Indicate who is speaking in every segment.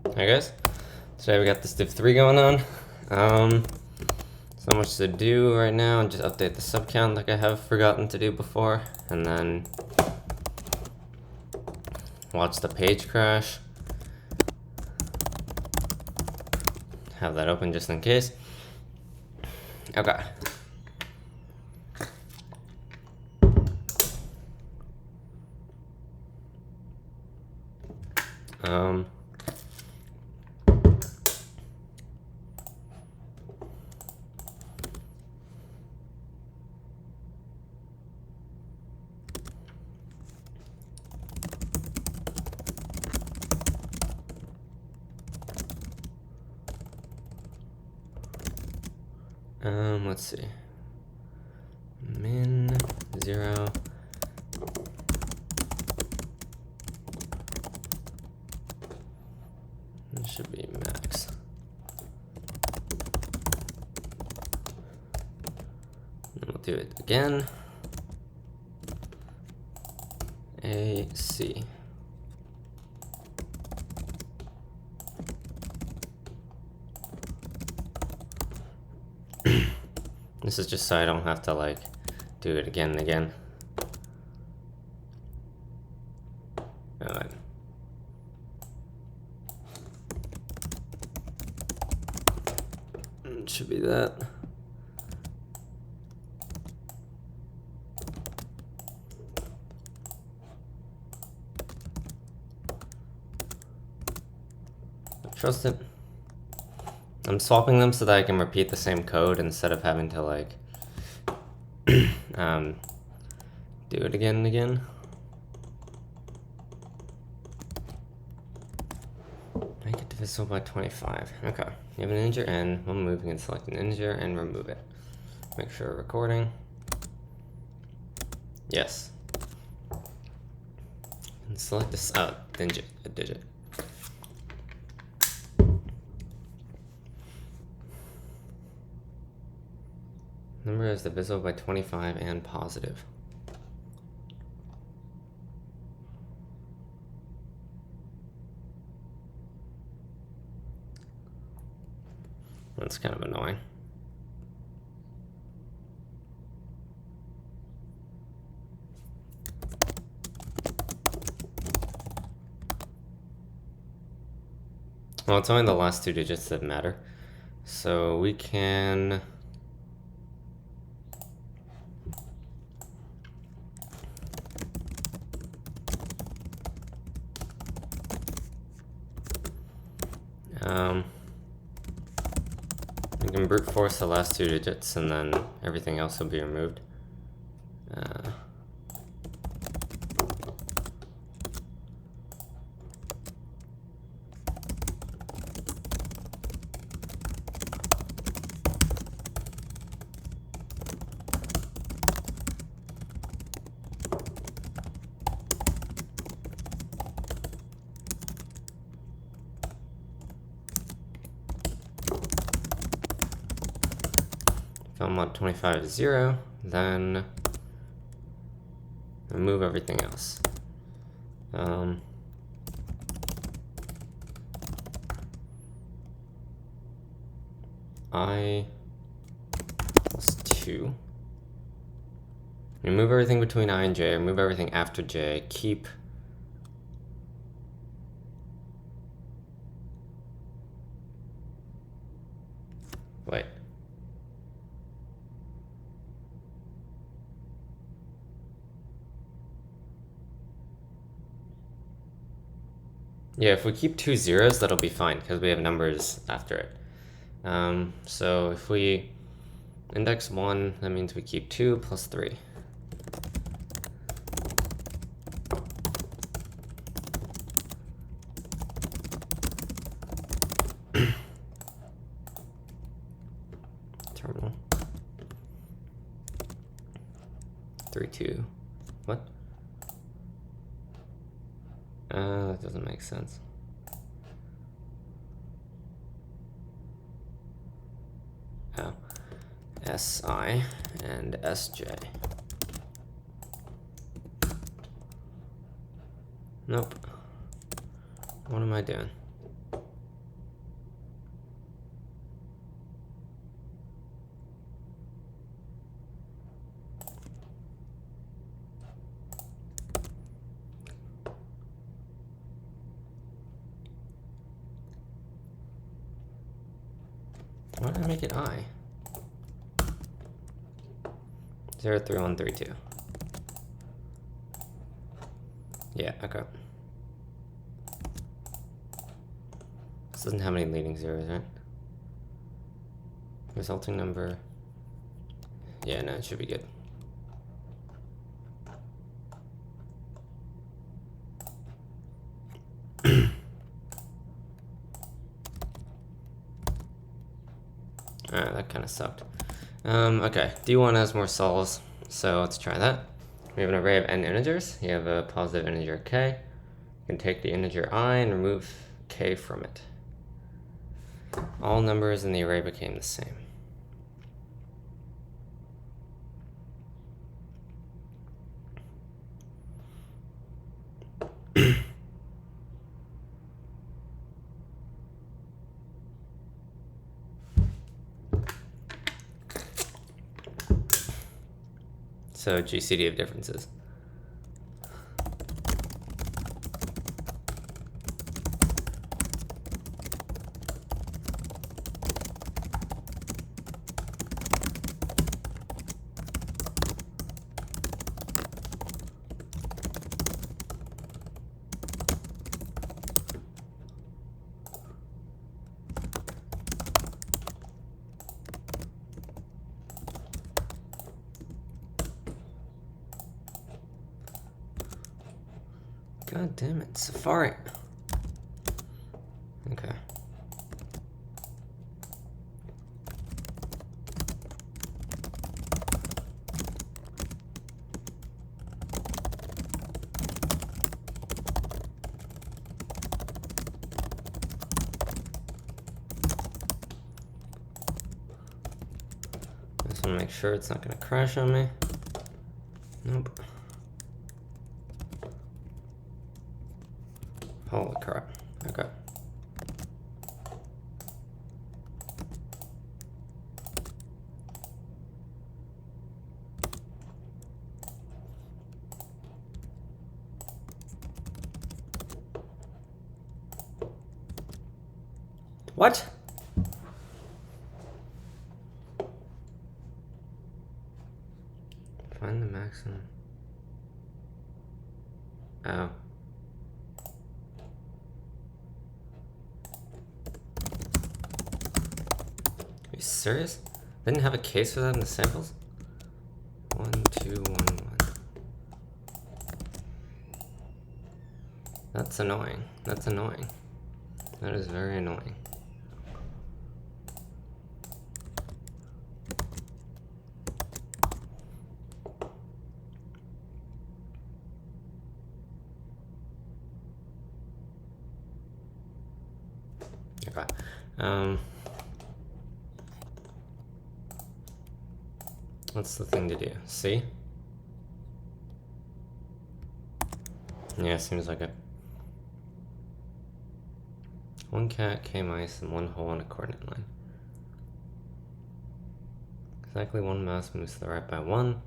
Speaker 1: Hi guys, today we got this div 3 going on. So much to do right now, and just update the sub count like I have forgotten to do before, and then watch the page crash. Have that open just in case. Okay. Let's see. Min 0. It should be max. And we'll do it again. AC. This is just so I don't have to like do it again and again. Alright. It should be that. Trust it. I'm swapping them so that I can repeat the same code instead of having to like do it again and again. Make it divisible by 25. Okay. You have an integer n. While moving and select an integer and remove it. Make sure we're recording. Yes. And select this a digit. Number is divisible by 25 and positive. That's kind of annoying. Well, it's only the last two digits that matter. So we can we can brute force the last two digits and then everything else will be removed. If I want 25 is 0, then remove everything else. I plus 2. Remove everything between I and j, remove everything after j, keep wait. Yeah, if we keep 2 zeros, that'll be fine because we have numbers after it. So if we index 1, that means we keep 2 plus 3. Terminal. 3, 2. What? That doesn't make sense. Oh. SI and SJ. Nope. What am I doing? Why did I make it I? 0, 3, 1, 3, 2. Yeah, okay. This doesn't have any leading zeros, right? Resulting number. Yeah, no, it should be good. Alright, that kind of sucked. Okay, D1 has more sols, so let's try that. We have an array of n integers. You have a positive integer k. You can take the integer I and remove k from it. All numbers in the array became the same. So GCD of differences. God damn it, Safari. Okay. Just want to make sure it's not going to crash on me. Nope. Holy crap. Okay. What? Find the maximum. Oh. Are you serious? They didn't have a case for that in the samples? 1, 2, 1, 1. That's annoying. That's annoying. That is very annoying. Okay. What's the thing to do? C? Yeah, seems like it. 1 cat, k mice, and 1 hole on a coordinate line. Exactly 1 mouse moves to the right by 1.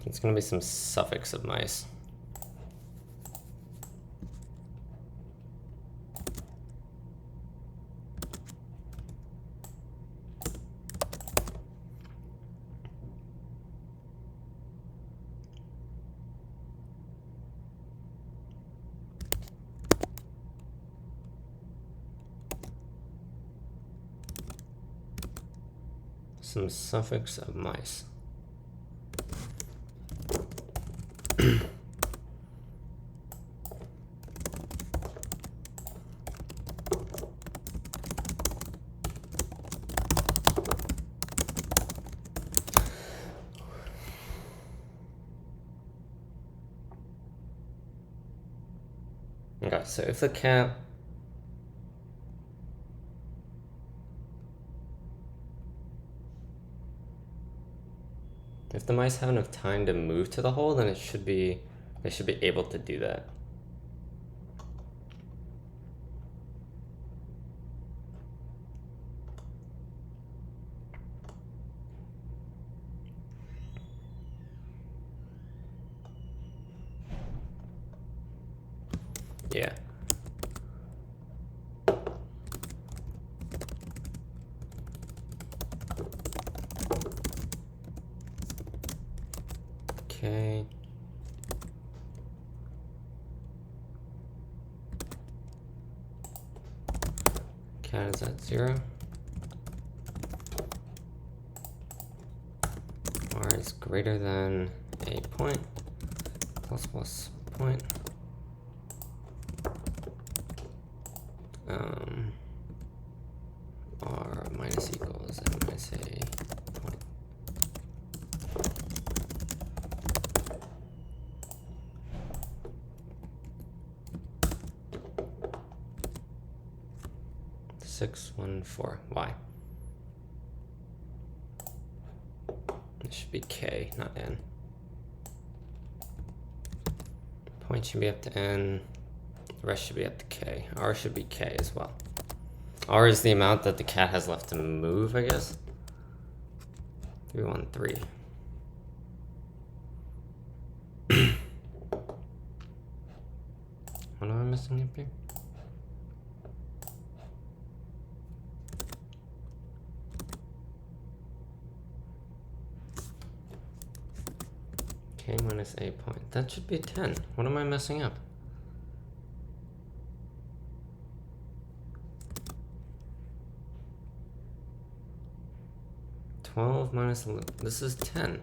Speaker 1: It's gonna be some suffix of mice. Some suffix of mice. Okay, so if the cat if the mice have enough time to move to the hole, then they should be able to do that. Yeah. Okay. Cat is at 0. R is greater than a point, plus point. R minus equals n minus a point. Six, 1, 4. Y. It should be K, not N. Point should be up to N. The rest should be up to K. R should be K as well. R is the amount that the cat has left to move, I guess. 3, 1, 3. What am I missing up here? K minus a point. That should be 10. What am I messing up? Minus 11. This is 10.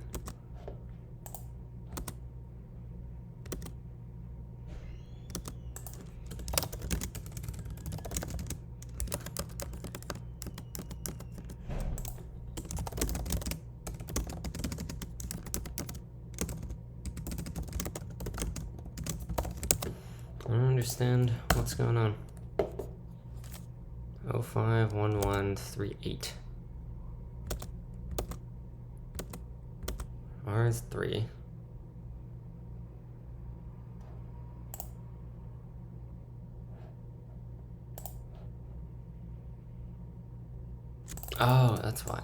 Speaker 1: I don't understand what's going on. 051138. R is 3. Oh, that's why.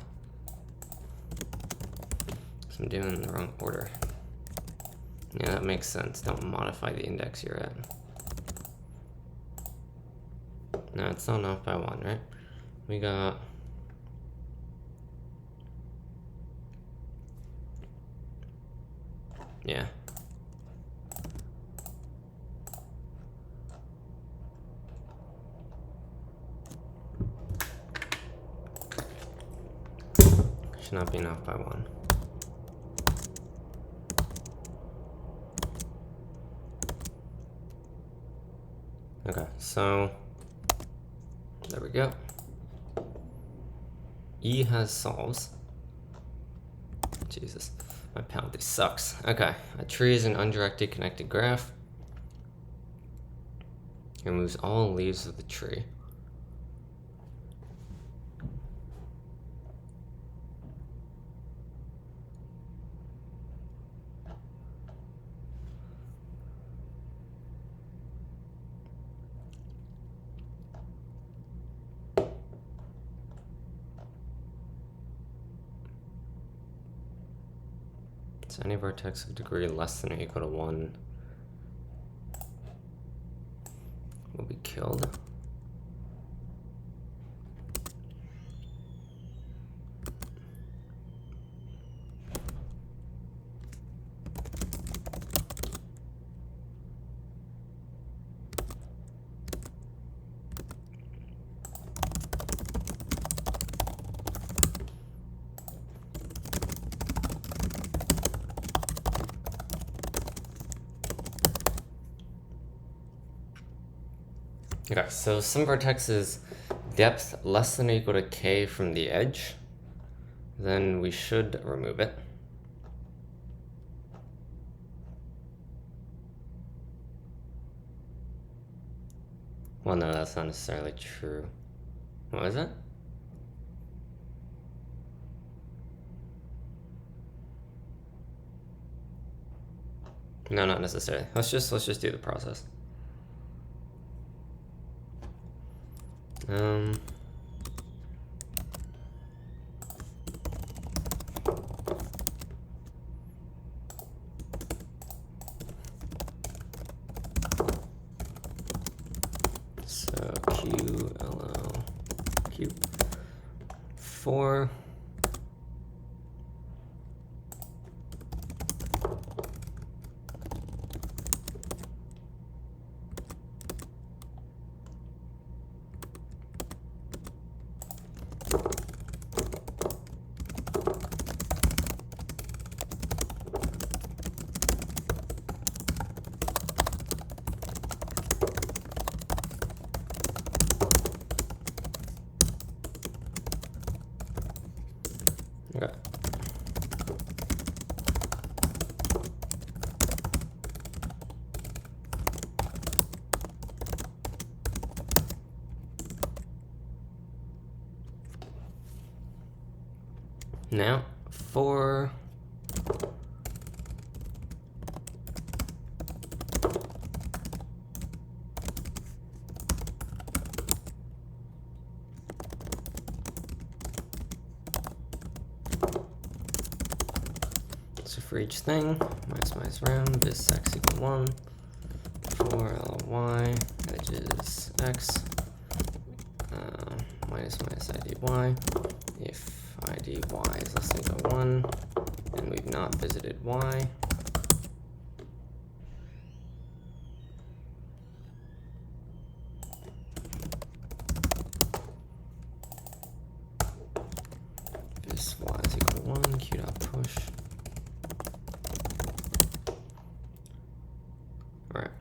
Speaker 1: So I'm doing it in the wrong order. Yeah, that makes sense. Don't modify the index you're at. No, it's not off by 1, right? We got... Yeah. Should not be off by 1. Okay, so there we go. E has solves. Jesus, my penalty sucks. Okay, a tree is an undirected connected graph. It removes all leaves of the tree. So any vertex of degree less than or equal to 1 will be killed. Okay, so some vertexes depth less than or equal to k from the edge, then we should remove it. Well, no, that's not necessarily true. What was it? No, not necessarily. Let's just do the process. So QLL cube 4. Okay. Now for for each thing, minus round is x equal 1, for ly edges x, minus id y, if id y is less than equal to 1, and we've not visited y, this y is equal to 1, q dot push. All right.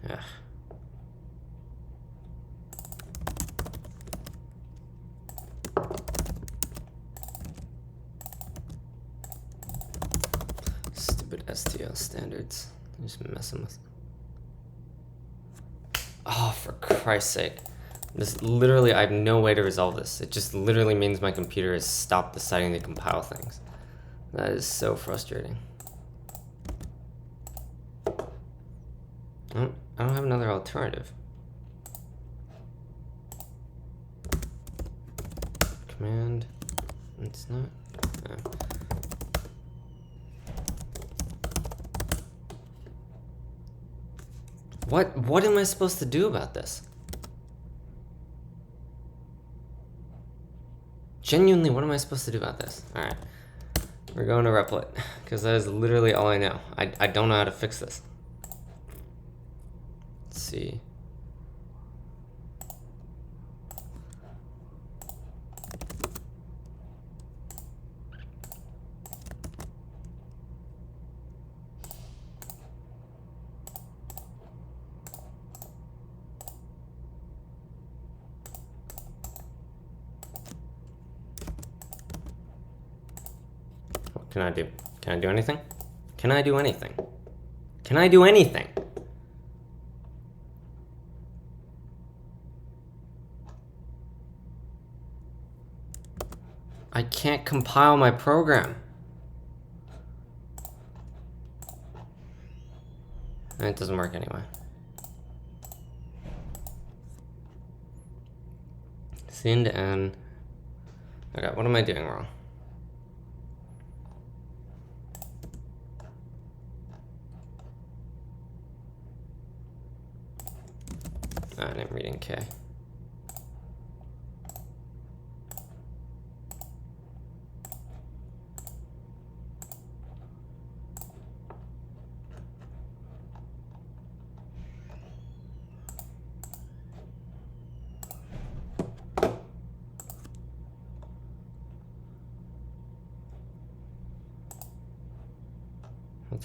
Speaker 1: Ugh. Stupid STL standards. I'm just messing with. Oh, for Christ's sake. This literally, I have no way to resolve this. It just literally means my computer has stopped deciding to compile things. That is so frustrating. I don't have another alternative. Command. It's not. No. What am I supposed to do about this? Genuinely, what am I supposed to do about this? All right, we're going to Replit because that is literally all I know. I don't know how to fix this. Let's see. What can I do? Can I do anything? Can I do anything? Can I do anything? I can't compile my program. And it doesn't work anyway. C into N. Okay, what am I doing wrong? I didn't read in K.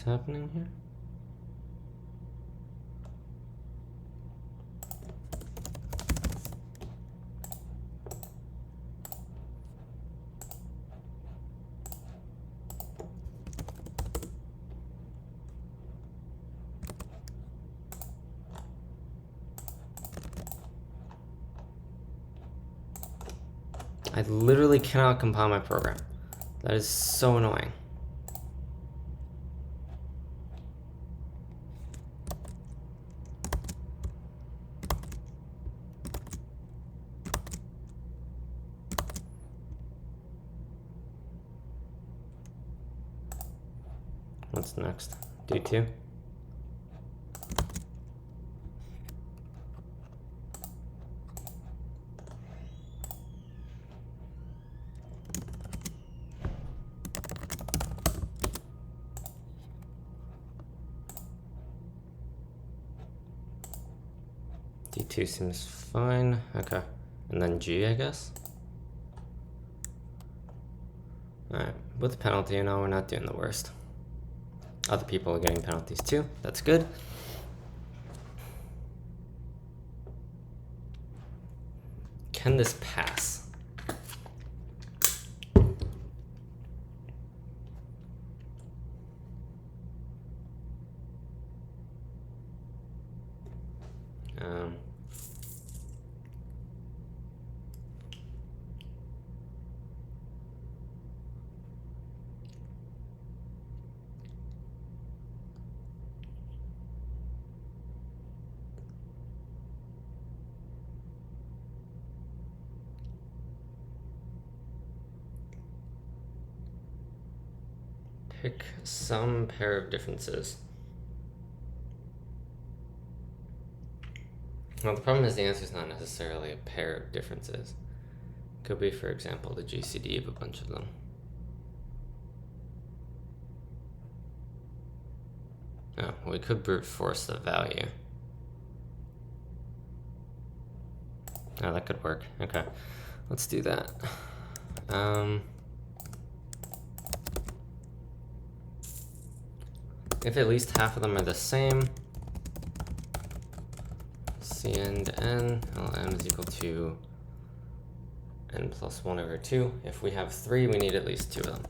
Speaker 1: happening here? I literally cannot compile my program. That is so annoying. What's next? Do 2? D2 seems fine. Okay. And then G, I guess. Alright. With penalty, now we're not doing the worst. Other people are getting penalties too. That's good. Can this pass? Pick some pair of differences. Well, the problem is the answer is not necessarily a pair of differences. It could be, for example, the GCD of a bunch of them. Oh, we could brute force the value. Oh, that could work. Okay, let's do that. If at least half of them are the same, Cn to n, Lm is equal to n plus 1 over 2. If we have 3, we need at least 2 of them.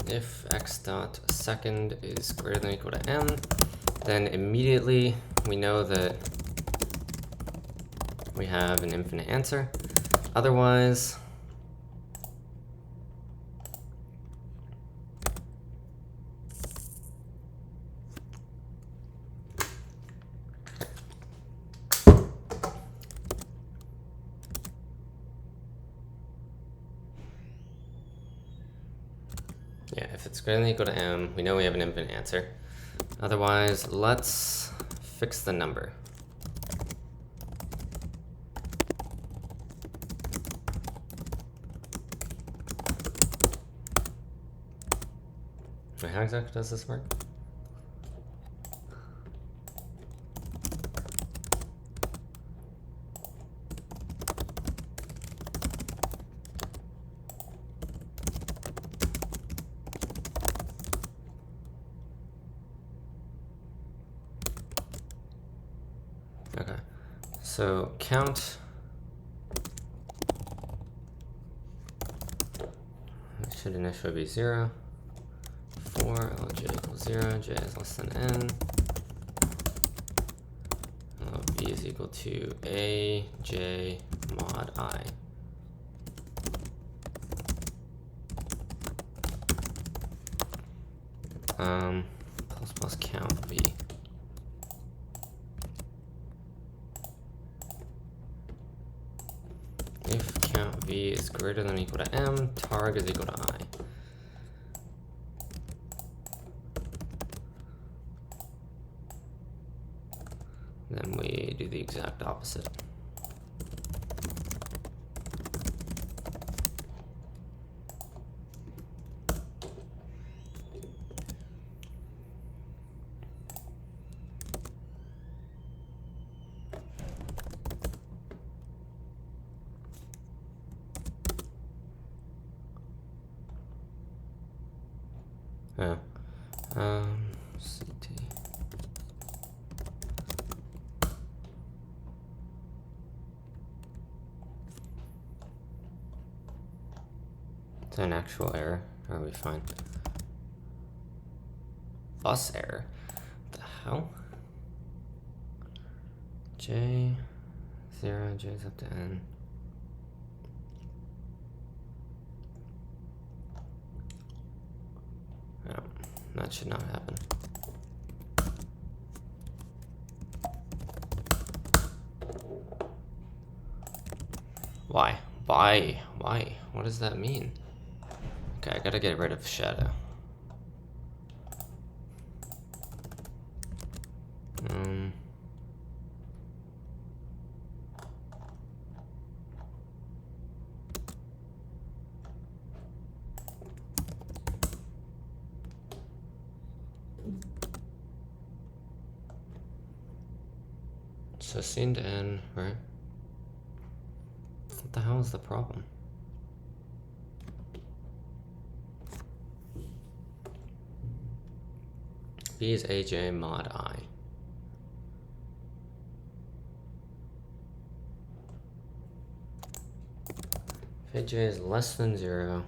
Speaker 1: If x dot second is greater than or equal to m, then immediately we know that we have an infinite answer. Otherwise, yeah, if it's greater than or equal to m, we know we have an infinite answer. Otherwise, let's fix the number. How exactly does this work? Okay, so count should initially be 0. For Lj equals 0, j is less than n. B is equal to a j mod I. Plus count v. If count v is greater than or equal to m, targ is equal to I. Then we do the exact opposite. Is that an actual error? Or are we fine? Bus error? What the hell? J 0, J's up to N. Oh, that should not happen. Why? Why? Why? What does that mean? Okay, I gotta get rid of shadow. So scene to end, right? What the hell is the problem? B is AJ mod I. If AJ is less than 0,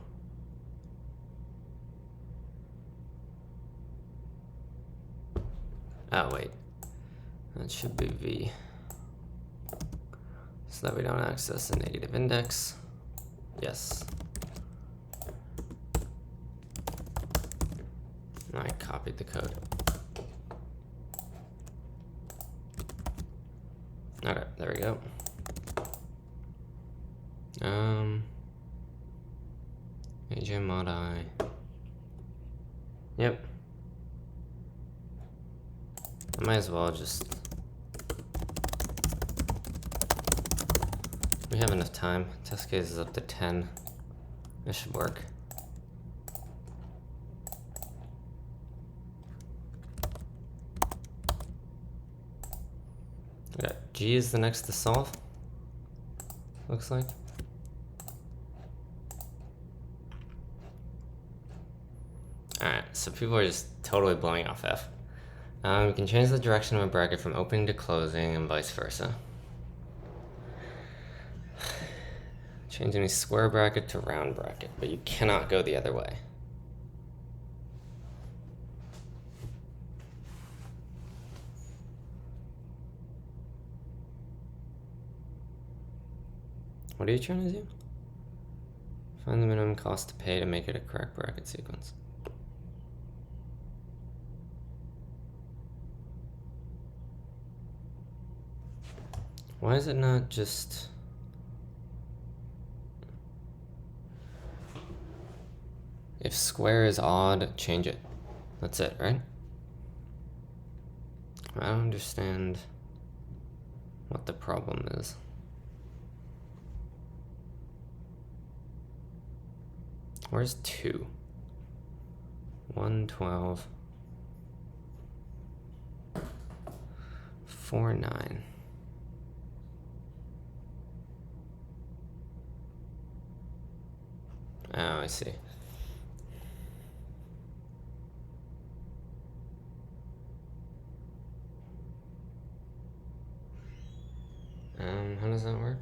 Speaker 1: oh wait, that should be V, so that we don't access a negative index. Yes. I copied the code. Okay, there we go. AJ mod I. Yep. I might as well just. We have enough time. Test case is up to 10. This should work. Okay, G is the next to solve. Looks like. Alright, so people are just totally blowing off F. We can change the direction of a bracket from opening to closing and vice versa. Change any square bracket to round bracket, but you cannot go the other way. What are you trying to do? Find the minimum cost to pay to make it a correct bracket sequence. Why is it not just... If square is odd, change it. That's it, right? I don't understand what the problem is. Where's 2? 1, 12, 4, 9. Oh, I see. How does that work?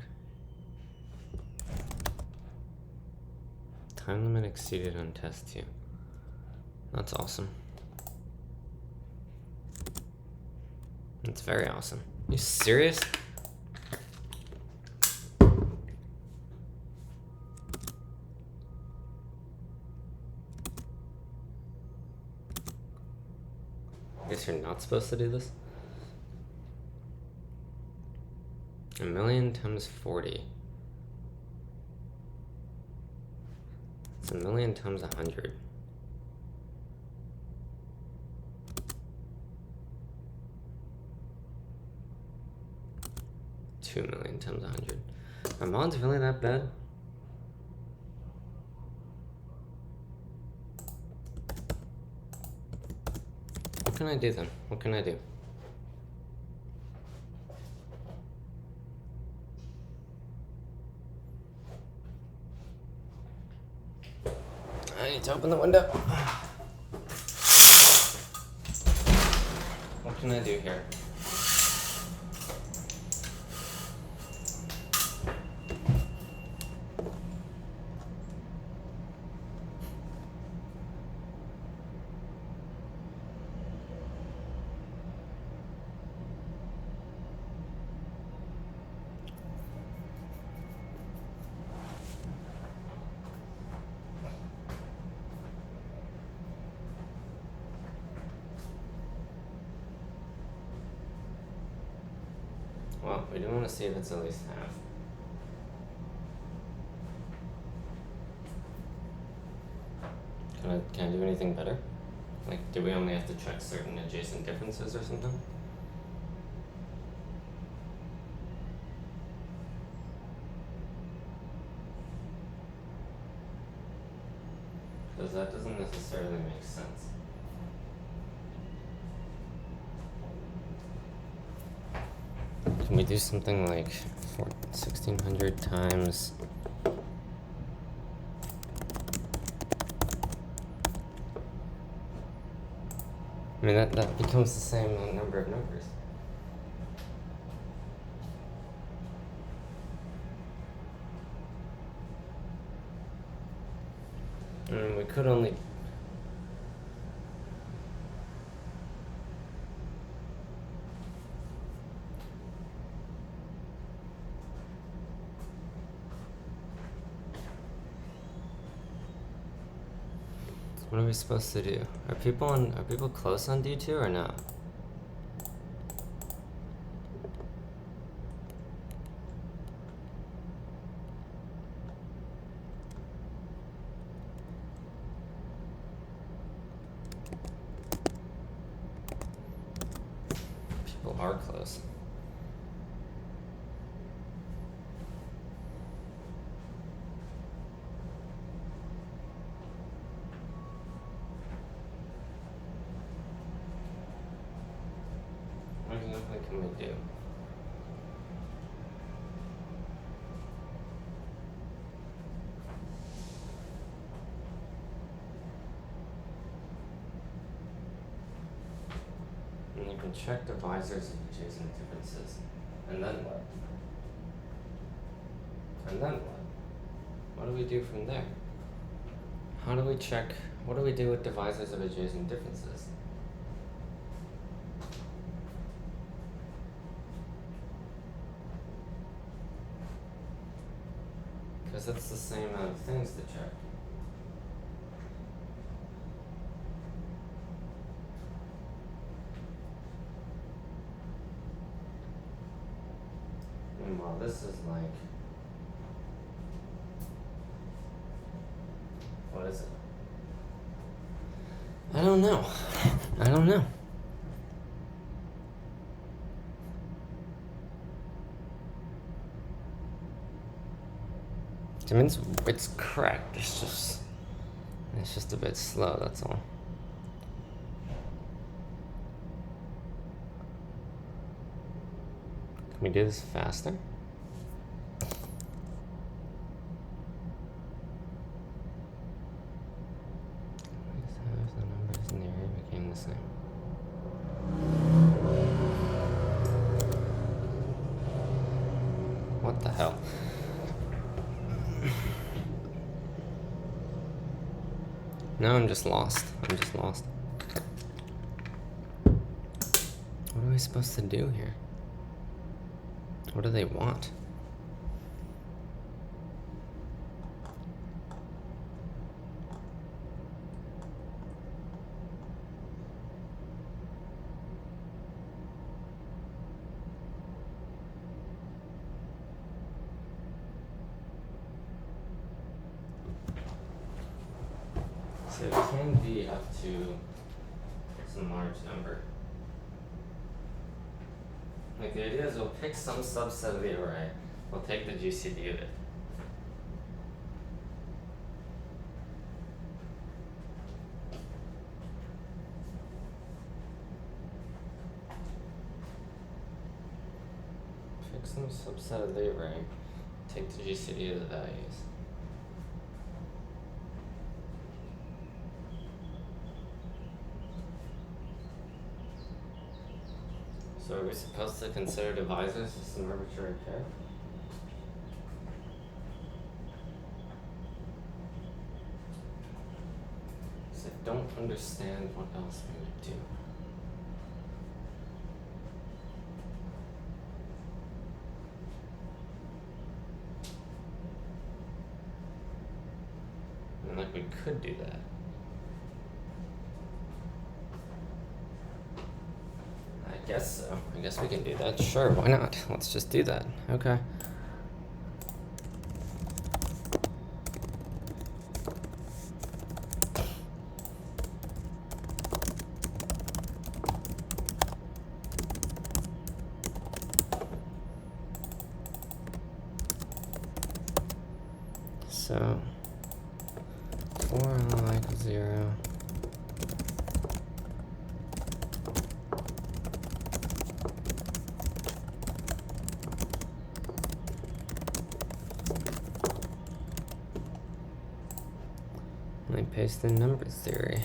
Speaker 1: Time limit exceeded on test 2. That's awesome. That's very awesome. You serious? I guess you're not supposed to do this? 1,000,000 times 40. It's 1,000,000 times 100. $2 million times 100. Are mods really that bad? What can I do then? What can I do? I need to open the window. What can I do here? Well, we do want to see if it's at least half. Can I do anything better? Like, do we only have to check certain adjacent differences or something? Because that doesn't necessarily make sense. Can we do something like 1600 times? I mean, that becomes the same number of numbers. I mean, we could only... What are we supposed to do? Are people close on D2 or no? People are close. What can we do? And you can check divisors of adjacent differences. And then what? And then what? What do we do from there? How do we check? What do we do with divisors of adjacent differences? Because that's the same amount of things to check. Meanwhile, this is like... What is it? I don't know. I don't know. I mean, it's correct. It's just a bit slow. That's all. Can we do this faster? The numbers in the array became the same. What the hell? No, I'm just lost. What are we supposed to do here? What do they want? So it can be up to some large number. Like, the idea is we'll pick some subset of the array, we'll take the GCD of it. Pick some subset of the array, take the GCD of the values. So are we supposed to consider divisors as some arbitrary k? Because I don't understand what else we would do. I mean, like, we could do that. I guess so. I guess we can do that. Sure, why not? Let's just do that. Okay. So 4 equals 0. Let me paste in number theory.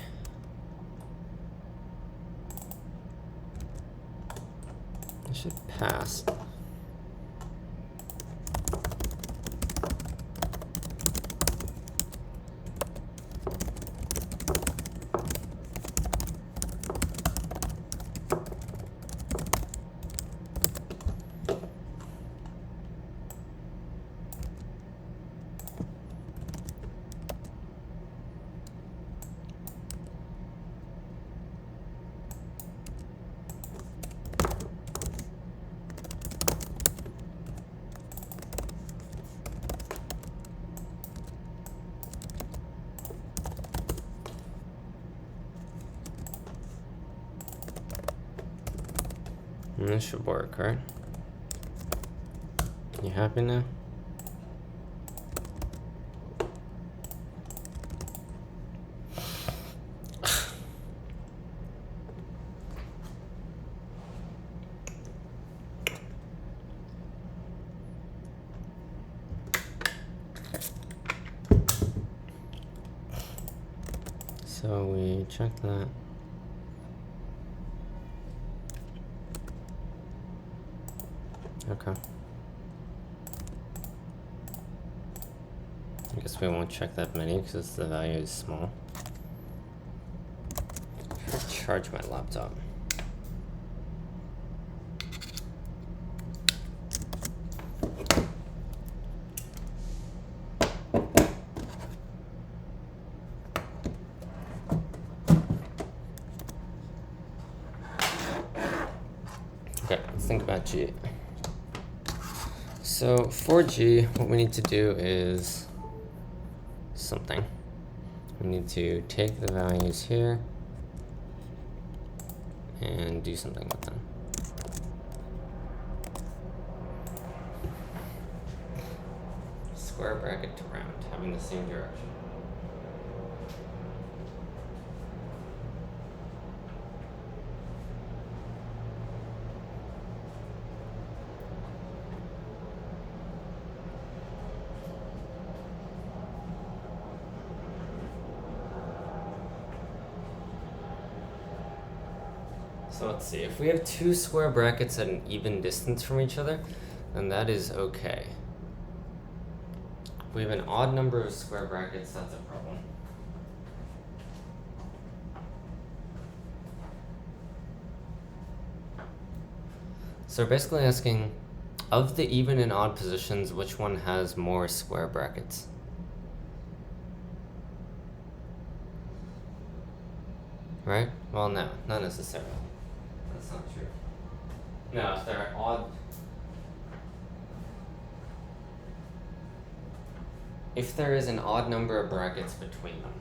Speaker 1: I should pass. And this should work, right? You happy now? So we check that. Okay. I guess we won't check that many because the value is small. Charge my laptop. Okay, let's think about G. So for G, what we need to do is something. We need to take the values here and do something with them. Square bracket to round, having the same direction. So let's see, if we have two square brackets at an even distance from each other, then that is okay. If we have an odd number of square brackets, that's a problem. So we're basically asking, of the even and odd positions, which one has more square brackets? Right? Well, no, not necessarily. That's not true. No, if they're odd. If there is an odd number of brackets between them.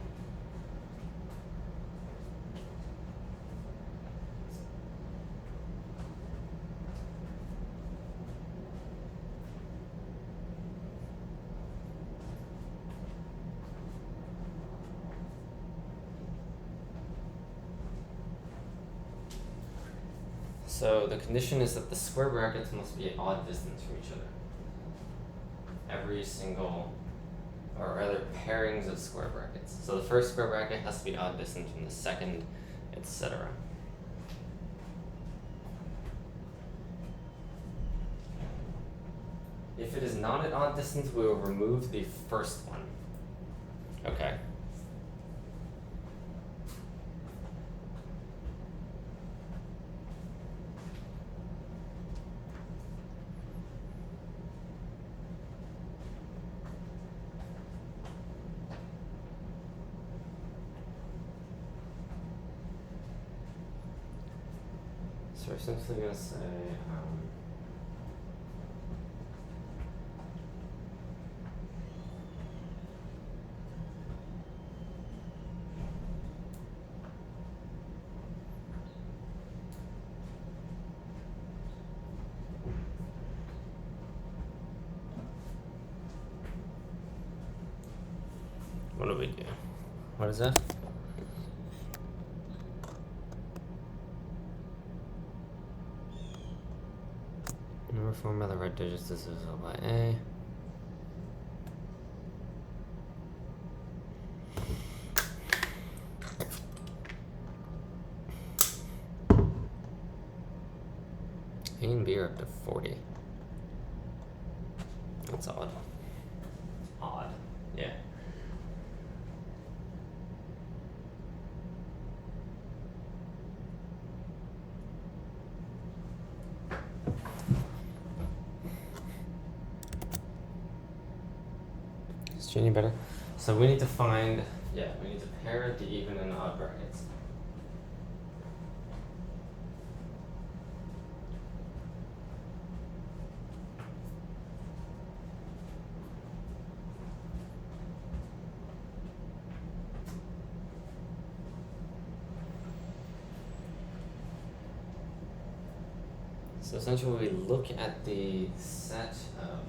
Speaker 1: So the condition is that the square brackets must be at odd distance from each other. Every single, or rather pairings of square brackets. So the first square bracket has to be odd distance from the second, etc. If it is not at odd distance, we will remove the first one. Okay. So we're essentially going to say, what do we do? What is that? Number formed by the right digits is divisible by A. A and B are up to 40. That's odd. Odd. Yeah. Is Genie better? So we need to find, we need to pair the even and odd brackets. So essentially we look at the set of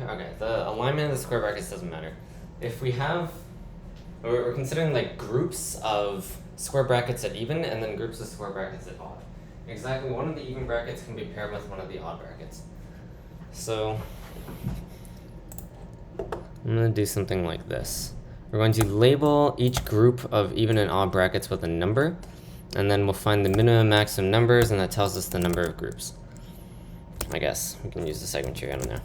Speaker 1: okay, the alignment of the square brackets doesn't matter. If we have, we're considering like groups of square brackets at even and then groups of square brackets at odd. Exactly, one of the even brackets can be paired with one of the odd brackets. So I'm going to do something like this. We're going to label each group of even and odd brackets with a number, and then we'll find the minimum and maximum numbers, and that tells us the number of groups. I guess we can use the segment tree, I don't know.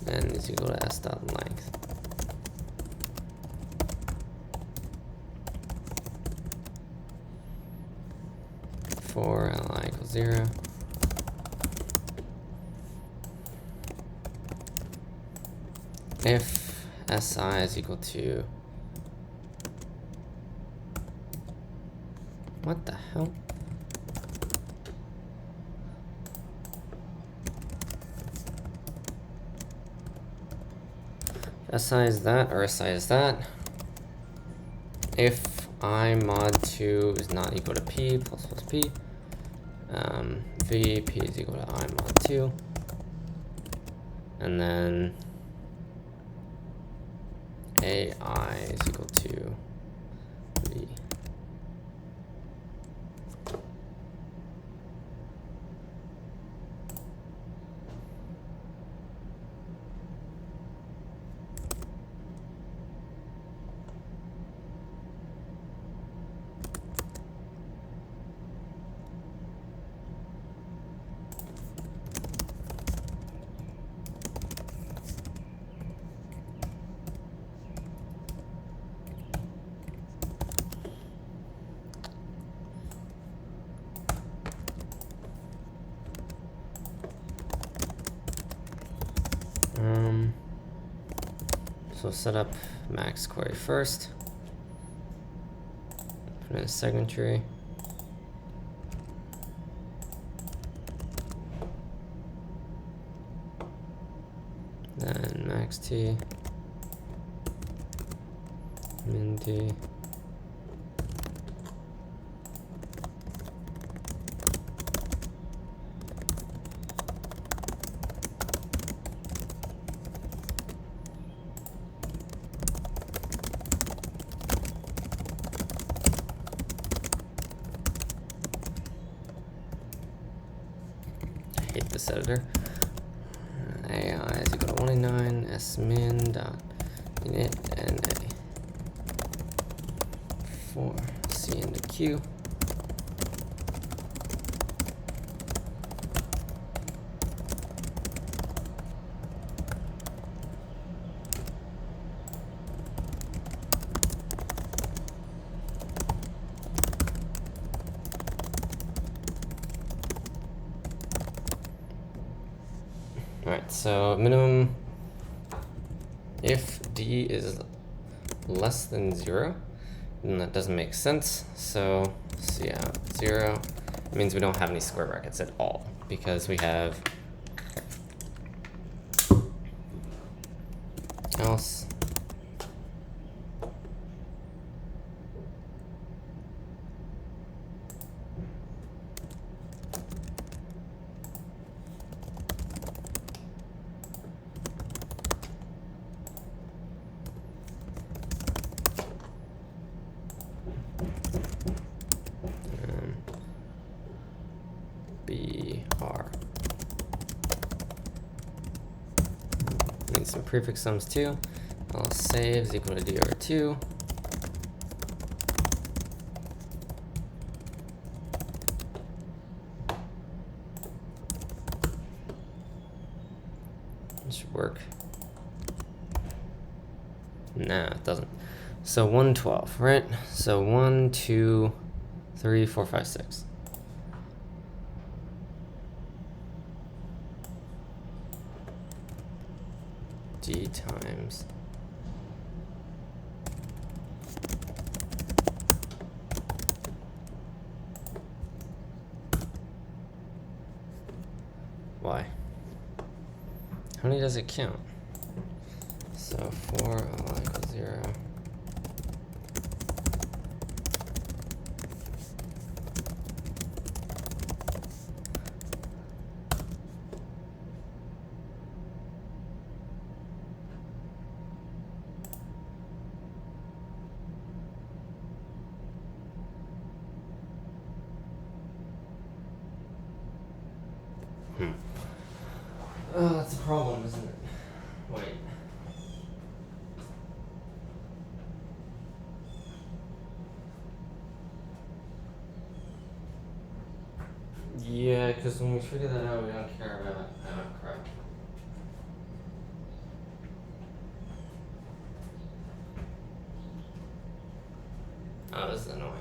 Speaker 1: N is equal to s dot length. For li equals 0. If si is equal to, what the hell? Si is that, or si is that. If I mod 2 is not equal to p plus p, v p is equal to I mod 2, and then ai is equal to v. So set up max query first. Put in a segment tree. Then max t, min t. Hate this editor. AI is equal to 189 s min dot init na for c into q. Alright, so minimum, if d is less than 0, then that doesn't make sense. So cout 0 means we don't have any square brackets at all, because we have else BR. Need some prefix sums too. I'll save is equal to dr2. It should work. Nah, it doesn't. So 112, right? So 1, 2, 3, 4, 5, 6. D times Y. How many does it count? So 4 y equals 0. Oh, that's a problem, isn't it? Wait. Yeah, because when we figure that out, we don't care about crap. Oh, this is annoying.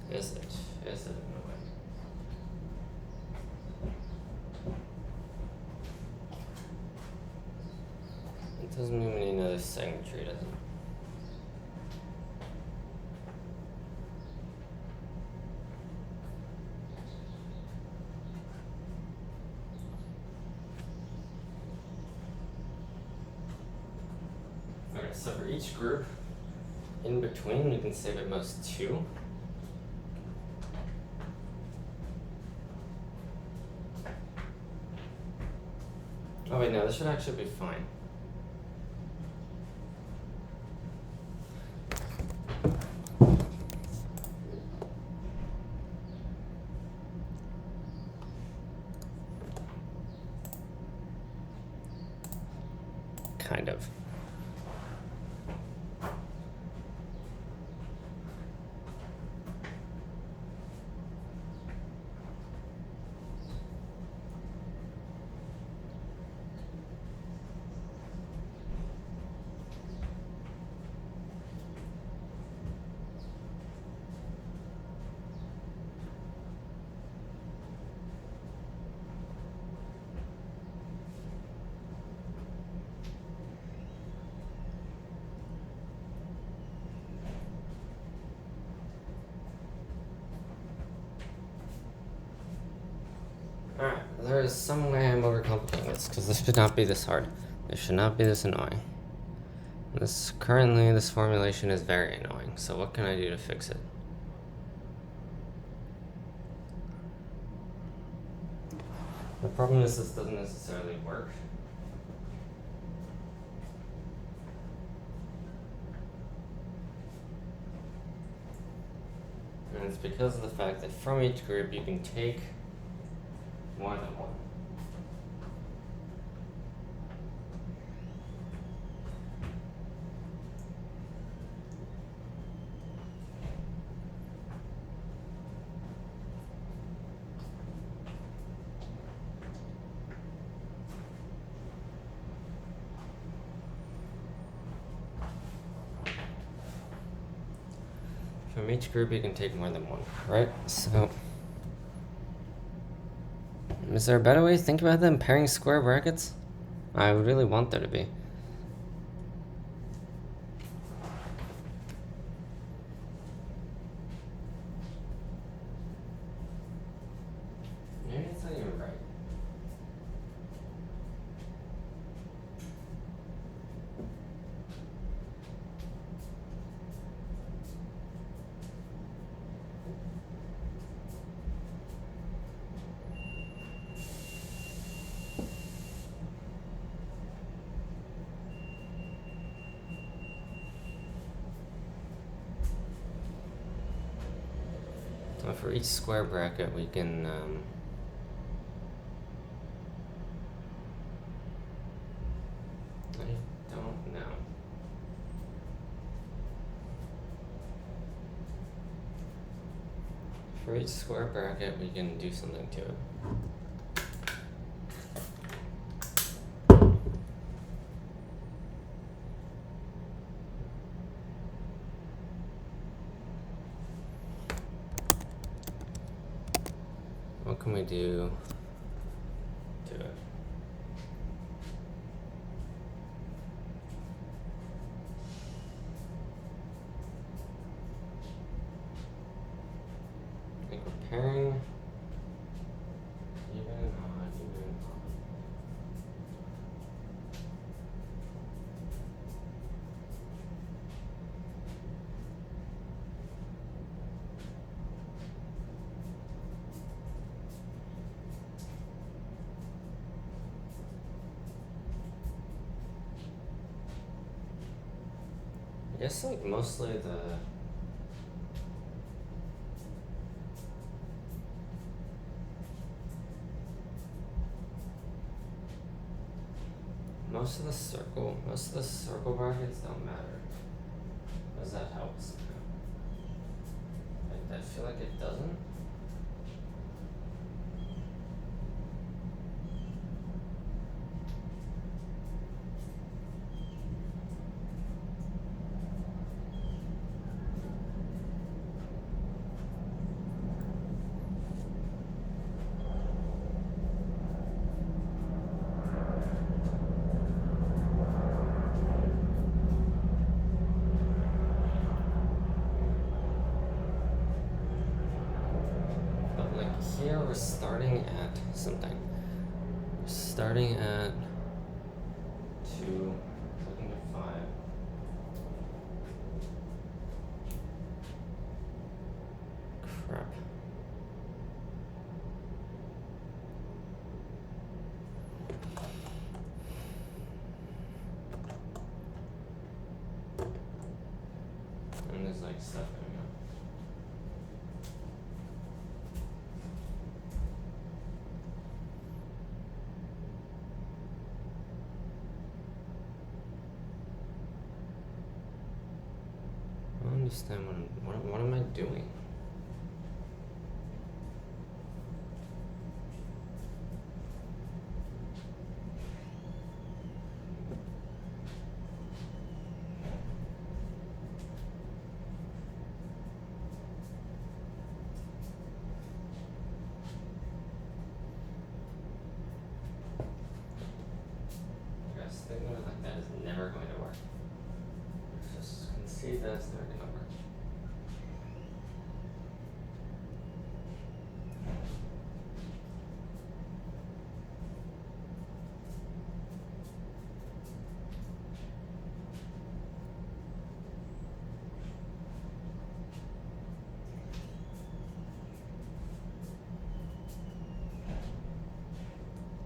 Speaker 1: Is it? Is it annoying? It doesn't mean we need another second tree, does it? Okay, so for each group, in between, we can save at most 2. Oh wait, no, this should actually be fine. Kind of. Alright, there is some way I'm overcomplicating this, because this should not be this hard. This should not be this annoying. Currently, this formulation is very annoying, so what can I do to fix it? The problem is this doesn't necessarily work. And it's because of the fact that from each group you can take more than one. From each group, you can take more than one, right? So, is there a better way to think about them pairing square brackets? I would really want there to be. Maybe it's not even right. So for each square bracket, we can I don't know. For each square bracket, we can do something to it. What can we do to it? I think we're pairing even, odd, even, odd. I guess like mostly most of the circle brackets don't matter. Does that help somehow? I feel like it doesn't. Here we're starting at something. We're starting at 2, looking at 5. Crap. And there's like stuff going on. I don't understand what am I doing? Guys, thinking of it like that is never going to work. Just concede that it's never going to work.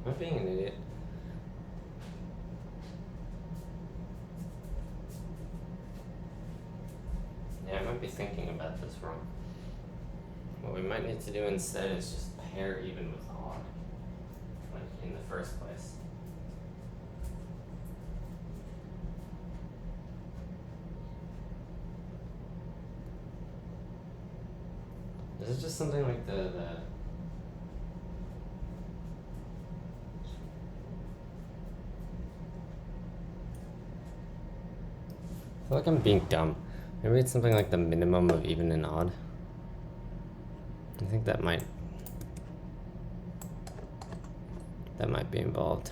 Speaker 1: Am I being an idiot? Yeah, I might be thinking about this wrong. What we might need to do instead is just pair even with odd, like in the first place. This is just something like I feel like I'm being dumb, Maybe it's something like the minimum of even and odd. I think that might be involved.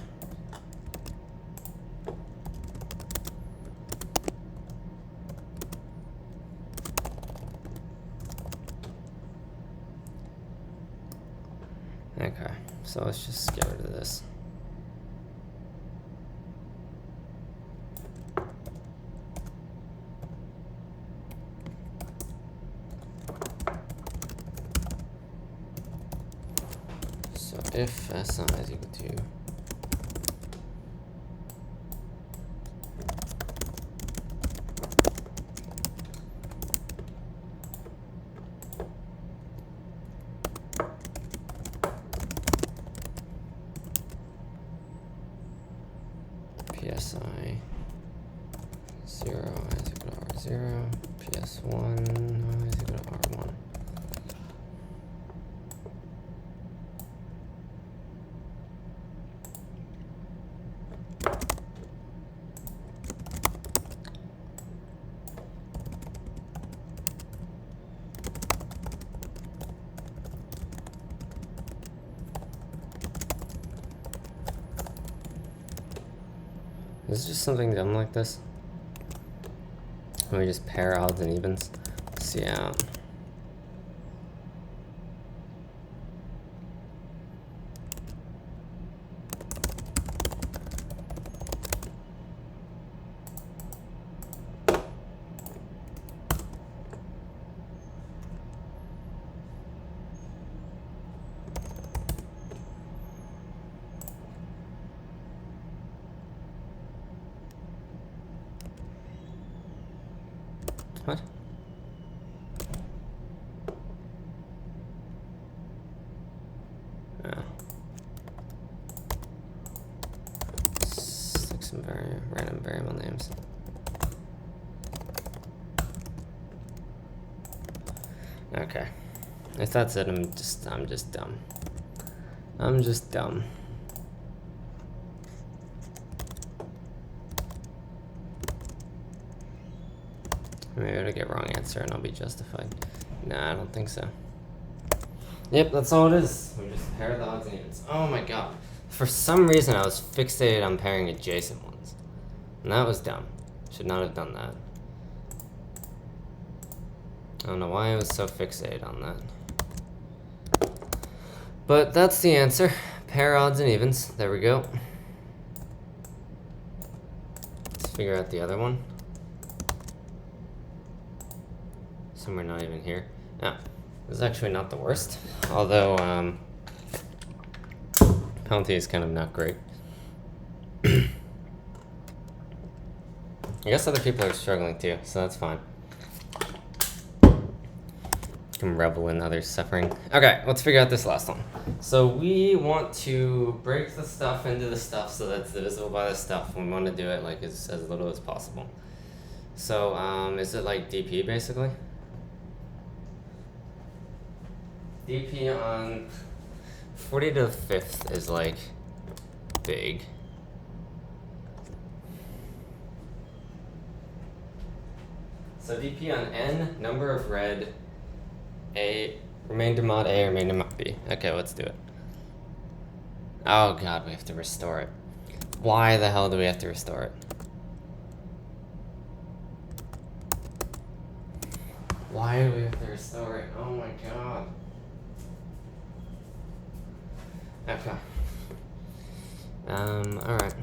Speaker 1: Okay, so let's just get rid of this. So if SI is equal to PSI 0 is equal to R0, PS1 is equal to R1. Is it just something dumb like this? Can we just pair odds and evens? See out. What? Oh. It's like some random variable names. Okay. If that's it, I'm just dumb. I'm just dumb. Maybe I'll get wrong answer and I'll be justified. Nah, I don't think so. Yep, that's all it is. We just pair the odds and evens. Oh my god. For some reason I was fixated on pairing adjacent ones. And that was dumb. Should not have done that. I don't know why I was so fixated on that. But that's the answer. Pair odds and evens. There we go. Let's figure out the other one. Somewhere not even here. Yeah, this is actually not the worst. Although, penalty is kind of not great. I guess other people are struggling too, so that's fine. Can revel in others' suffering. Okay, let's figure out this last one. So we want to break the stuff into the stuff so that's divisible by the stuff. We want to do it like as little as possible. So is it like dp basically? dp on 40 to the 5th is like big. So dp on n, number of red, a, remainder mod A, remainder mod B. Okay, let's do it. Oh god, we have to restore it. Why the hell do we have to restore it? Why do we have to restore it? Oh my god. Okay. Alright.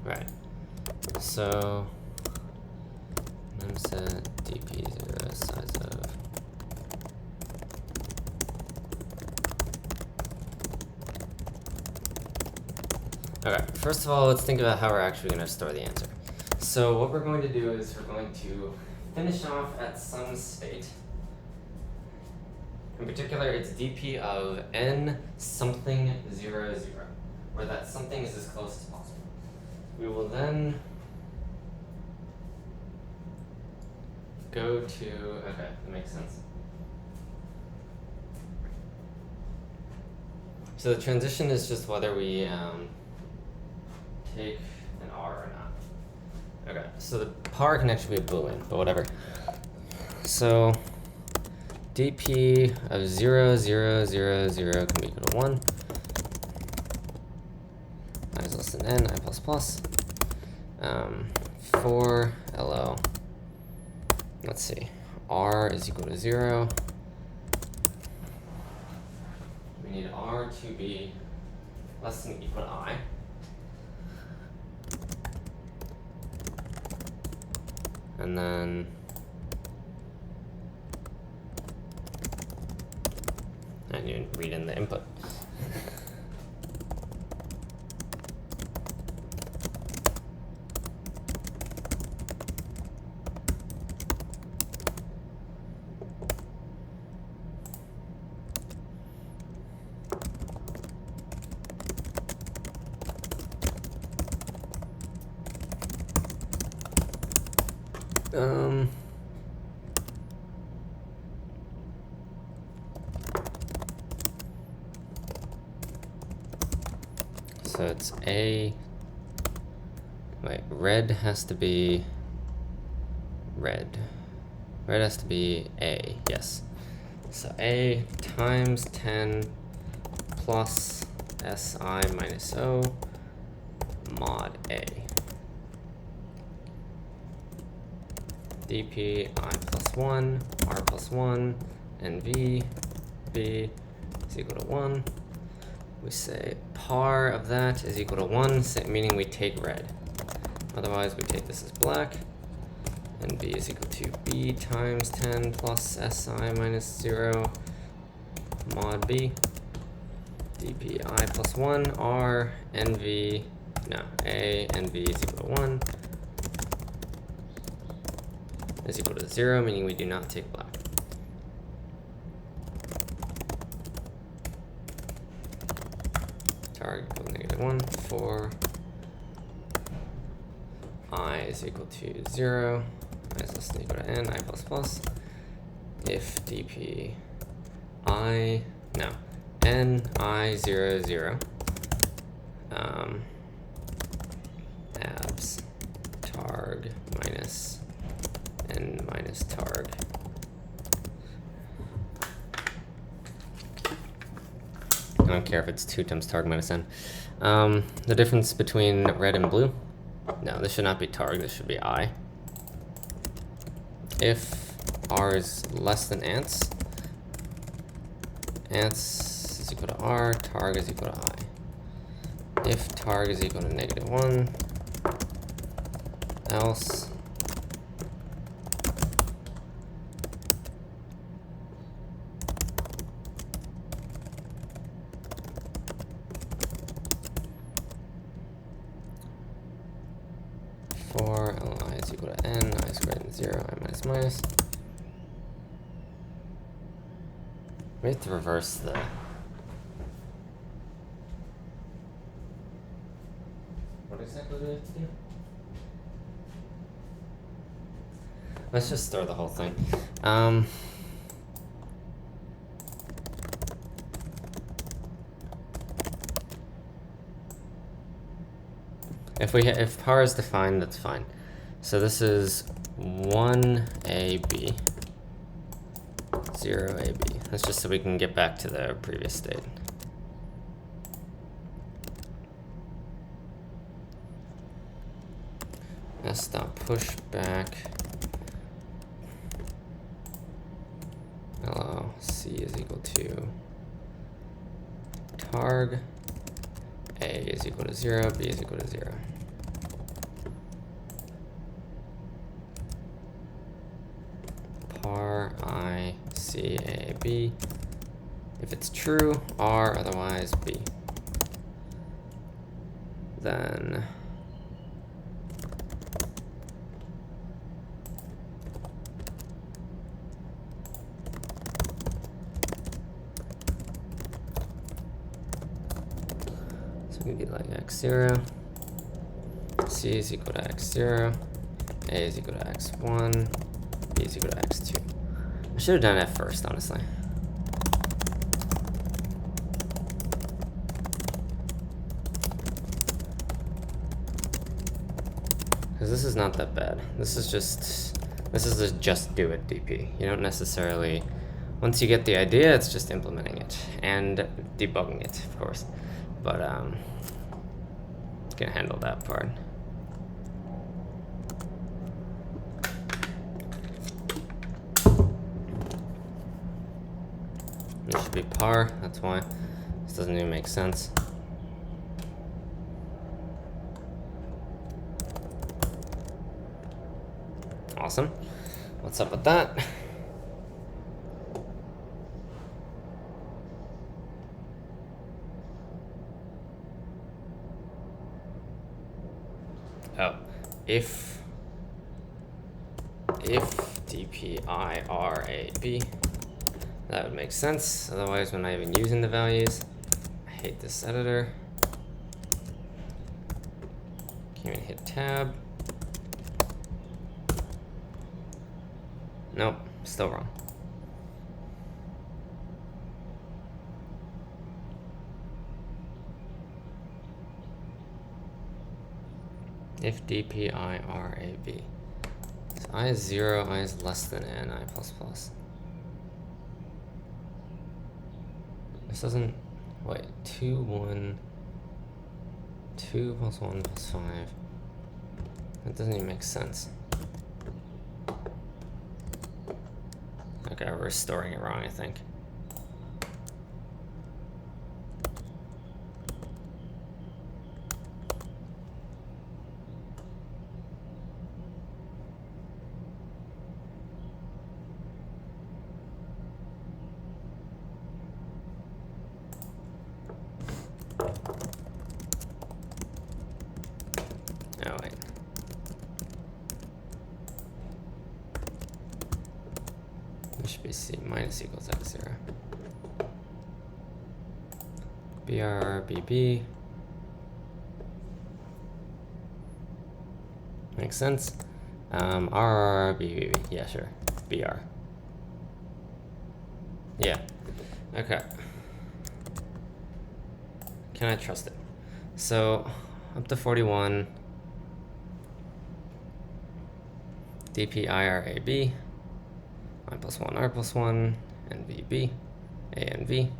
Speaker 1: Right. So memset dp0 size of okay, first of all, let's think about how we're actually going to store the answer. So what we're going to do is we're going to finish off at some state. In particular, it's dp of n something 0, 0, where that something is as close as possible. We will then go to, okay, that makes sense. So the transition is just whether we take an R or not. Okay, so the par can actually be a boolean, but whatever. So dp of 0, 0, 0, 0 can be equal to 1. I is less than n, I plus plus. For LO, let's see, R is equal to 0. We need R to be less than or equal to I. And then I need to read in the input. So it's A, wait, red has to be red. Red has to be A, yes. So A times 10 plus Si minus O mod A. dp I plus 1, R plus 1, and V is equal to 1. We say par of that is equal to 1, meaning we take red. Otherwise, we take this as black. And B is equal to B times 10 plus Si minus 0 mod B. dp I plus 1, R, NV, no, A, NV is equal to 1. Is equal to 0, meaning we do not take black. Target equal to -1 for I is equal to 0, I is less than or equal to n, I plus plus. If dp I, no, n I 0, 0, abs targ minus n minus targ. I don't care if it's 2 times targ minus n. The difference between red and blue? No, this should not be targ, this should be I. If R is less than ants, ants is equal to R, targ is equal to I. If targ is equal to -1, else for Li is equal to n, I is greater than 0, I minus minus. We have to reverse the what exactly do we have to do? Let's just store the whole thing. If par is defined, that's fine. So this is 1AB, 0AB. That's just so we can get back to the previous state. S dot push back. Hello, C is equal to targ. A is equal to 0, B is equal to 0. Par I C A B. If it's true, R, otherwise B. Then so we can get like x0, C is equal to x0, A is equal to x1, B is equal to x2. I should have done F first, honestly. because this is not that bad. This is a just do it DP. You don't necessarily, once you get the idea, it's just implementing it and debugging it, of course. But it's gonna handle that part. This should be par, that's why. This doesn't even make sense. Awesome. What's up with that? Oh, if DPIRAB, that would make sense. Otherwise, we're not even using the values. I hate this editor. Can't even hit tab. Nope, still wrong. If DPIRAB. So I is 0, I is less than n, I plus plus. This doesn't, wait, 2, 1, 2 plus 1 plus 5. That doesn't even make sense. Okay, we're storing it wrong, I think. Oh, wait. This should be C minus equals x0. BRBB. Makes sense. RRBB. Yeah, sure. BR. Yeah. Okay. Can I trust it? So, up to 41. DPIRAB. I plus 1, R plus 1, NVB, A and V.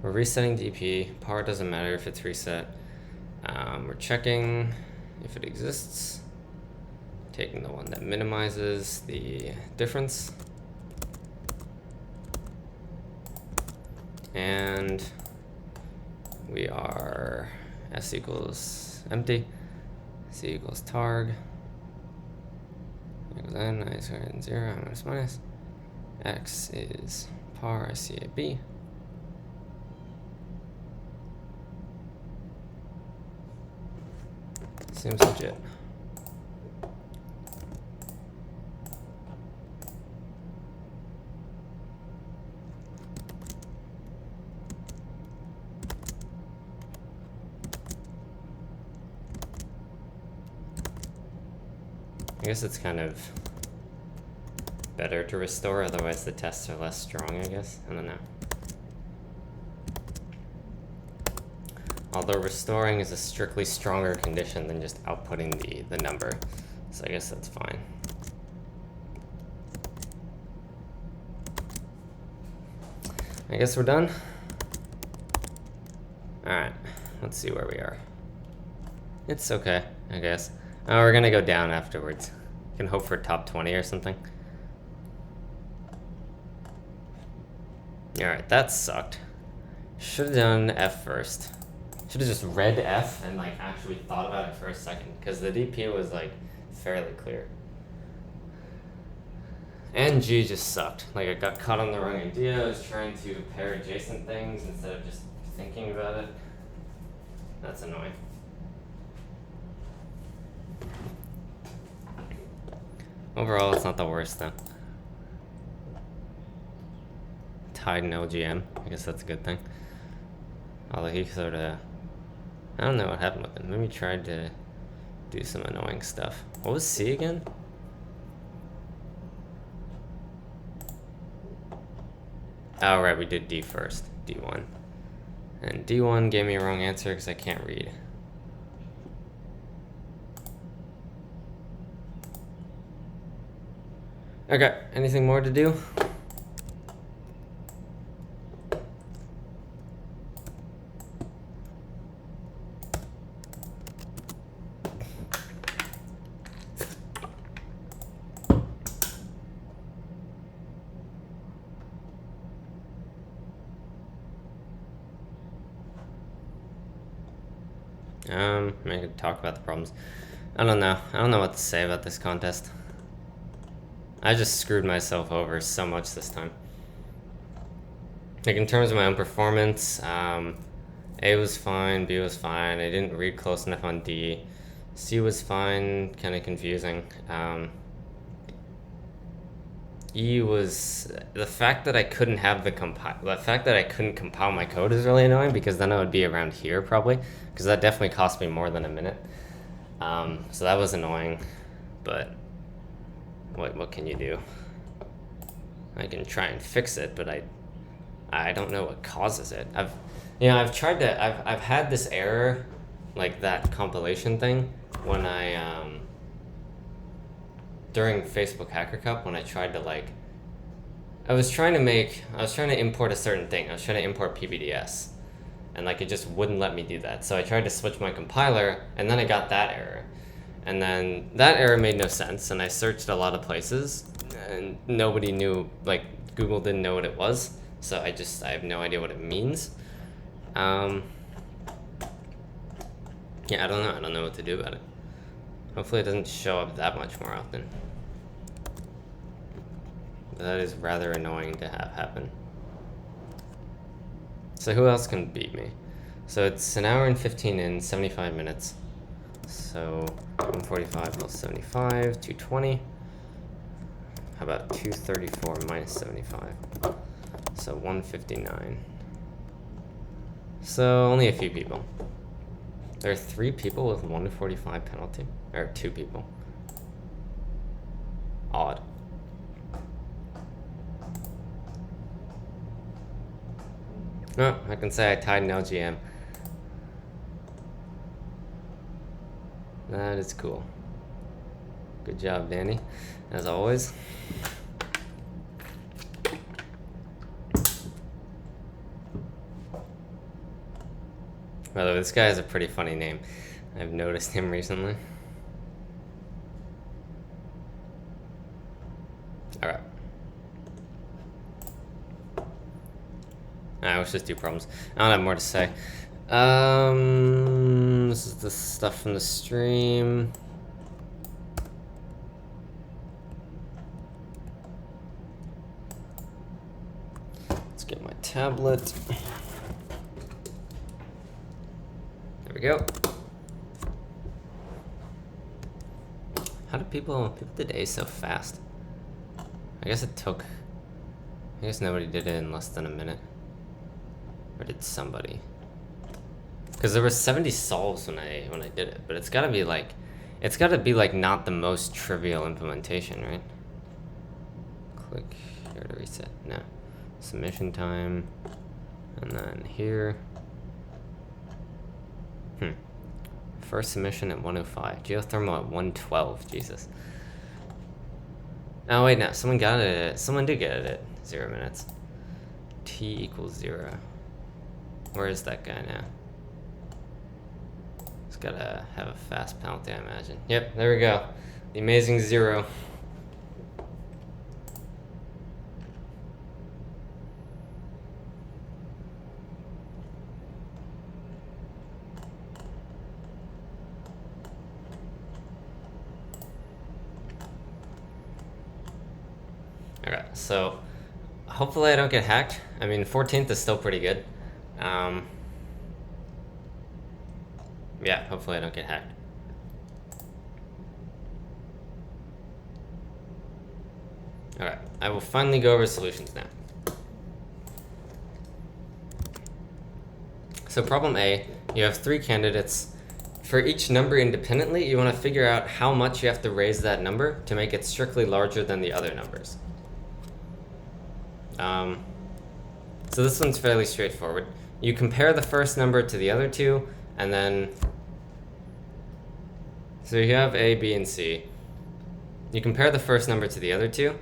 Speaker 1: We're resetting DP. Par doesn't matter if it's reset. We're checking if it exists. Taking the one that minimizes the difference. And we are S equals empty. C equals targ. Equals n, I is greater than 0, minus minus. X is par CAB. Seems legit. I guess it's kind of better to restore, otherwise the tests are less strong, I guess. I don't know. Although restoring is a strictly stronger condition than just outputting the number. So I guess that's fine. I guess we're done. Alright, let's see where we are. It's okay, I guess. Oh, we're gonna go down afterwards. Can hope for top 20 or something. Alright, that sucked. Should have done F first. Should have just read F and like actually thought about it for a second, because the DP was like fairly clear. And G just sucked. Like I got caught on the wrong idea. I was trying to pair adjacent things instead of just thinking about it. That's annoying. Overall, it's not the worst though. Tied in LGM. I guess that's a good thing. Although he sort of, I don't know what happened with him. Maybe he tried to do some annoying stuff. What was C again? Oh, right, we did D first. D1. And D1 gave me a wrong answer because I can't read. Okay, anything more to do? I could talk about the problems. I don't know. I don't know what to say about this contest. I just screwed myself over so much this time. Like, in terms of my own performance, A was fine, B was fine. I didn't read close enough on D. C was fine, kind of confusing. E was the fact that I couldn't have the fact that I couldn't compile my code is really annoying, because then I would be around here probably, because that definitely cost me more than a minute. So that was annoying, but what can you do? I can try and fix it, but I don't know what causes it. I've tried to I've had this error, like that compilation thing, when I during Facebook Hacker Cup, when I tried to I was trying to import a certain thing. I was trying to import PBDS, and it just wouldn't let me do that. So I tried to switch my compiler, and then I got that error. And then that error made no sense, and I searched a lot of places, and nobody knew, Google didn't know what it was, so I have no idea what it means. Yeah, I don't know what to do about it. Hopefully it doesn't show up that much more often. That is rather annoying to have happen. So who else can beat me? So it's an hour and 15 in, 75 minutes. So 145 plus 75, 220. How about 234 minus 75? So 159. So only a few people. There are 3 people with 145 penalty, or 2 people. Odd. No, I can say I tied an LGM. That is cool. Good job, Danny, as always. By the way, this guy has a pretty funny name. I've noticed him recently. Alright. I wish just 2 problems. I don't have more to say. This is the stuff from the stream. Let's get my tablet. There we go. How did people did A so fast? I guess nobody did it in less than a minute. Or did somebody? Because there were 70 solves when I did it, but it's gotta be not the most trivial implementation, right? Click here to reset. No. Submission time. And then here. First submission at 105. Geothermal at 112. Jesus. Oh wait, no. Someone did get it at 0 minutes. T equals 0. Where is that guy now? He's gotta have a fast penalty, I imagine. Yep, there we go. The amazing 0. Okay, so hopefully I don't get hacked. I mean, 14th is still pretty good. Yeah, hopefully I don't get hacked. Alright, I will finally go over solutions now. So problem A, you have 3 candidates. For each number independently, you want to figure out how much you have to raise that number to make it strictly larger than the other numbers. So this one's fairly straightforward. you compare the first number to the other two, and then, so you have A, B, and C. You compare the first number to the other two,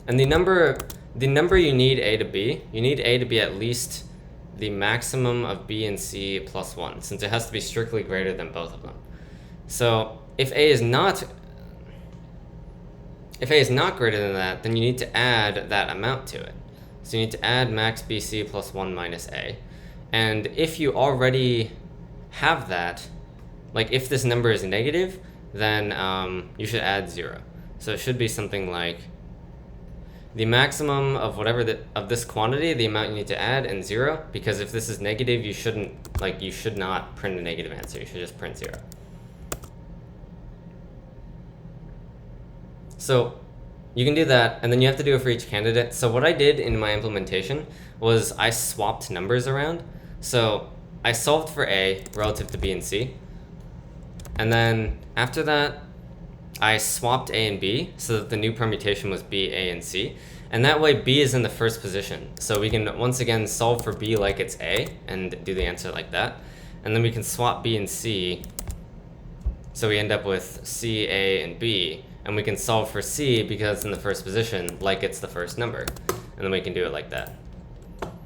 Speaker 1: and the number you need A to be, you need A to be at least the maximum of B and C plus 1, since it has to be strictly greater than both of them. So if A is not greater than that, then you need to add that amount to it. So you need to add max BC plus 1 minus A. And if you already have that, like if this number is negative, then you should add 0. So it should be something like the maximum of whatever of this quantity, the amount you need to add, and 0, because if this is negative, you should not print a negative answer. You should just print 0. So you can do that, and then you have to do it for each candidate. So what I did in my implementation was I swapped numbers around. So I solved for A relative to B and C, and then after that, I swapped A and B so that the new permutation was B, A, and C. And that way B is in the first position. So we can once again solve for B like it's A and do the answer like that. And then we can swap B and C. So we end up with C, A, and B. And we can solve for C because it's in the first position like it's the first number. And then we can do it like that.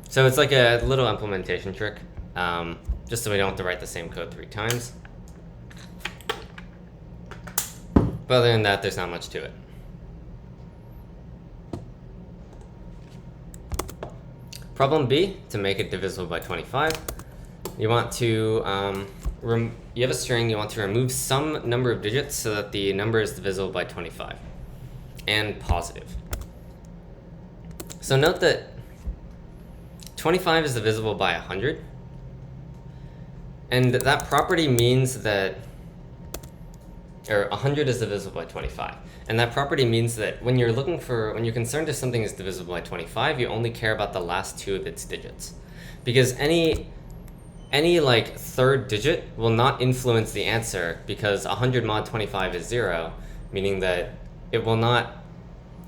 Speaker 1: So it's like a little implementation trick, just so we don't have to write the same code 3 times. But other than that, there's not much to it. Problem B, to make it divisible by 25, you want to, you have a string, you want to remove some number of digits so that the number is divisible by 25, and positive. So note that 25 is divisible by 100, and that property means that, or 100 is divisible by 25. And that property means that when you're concerned if something is divisible by 25, you only care about the last 2 of its digits. Because any like third digit will not influence the answer, because 100 mod 25 is 0, meaning that it will not,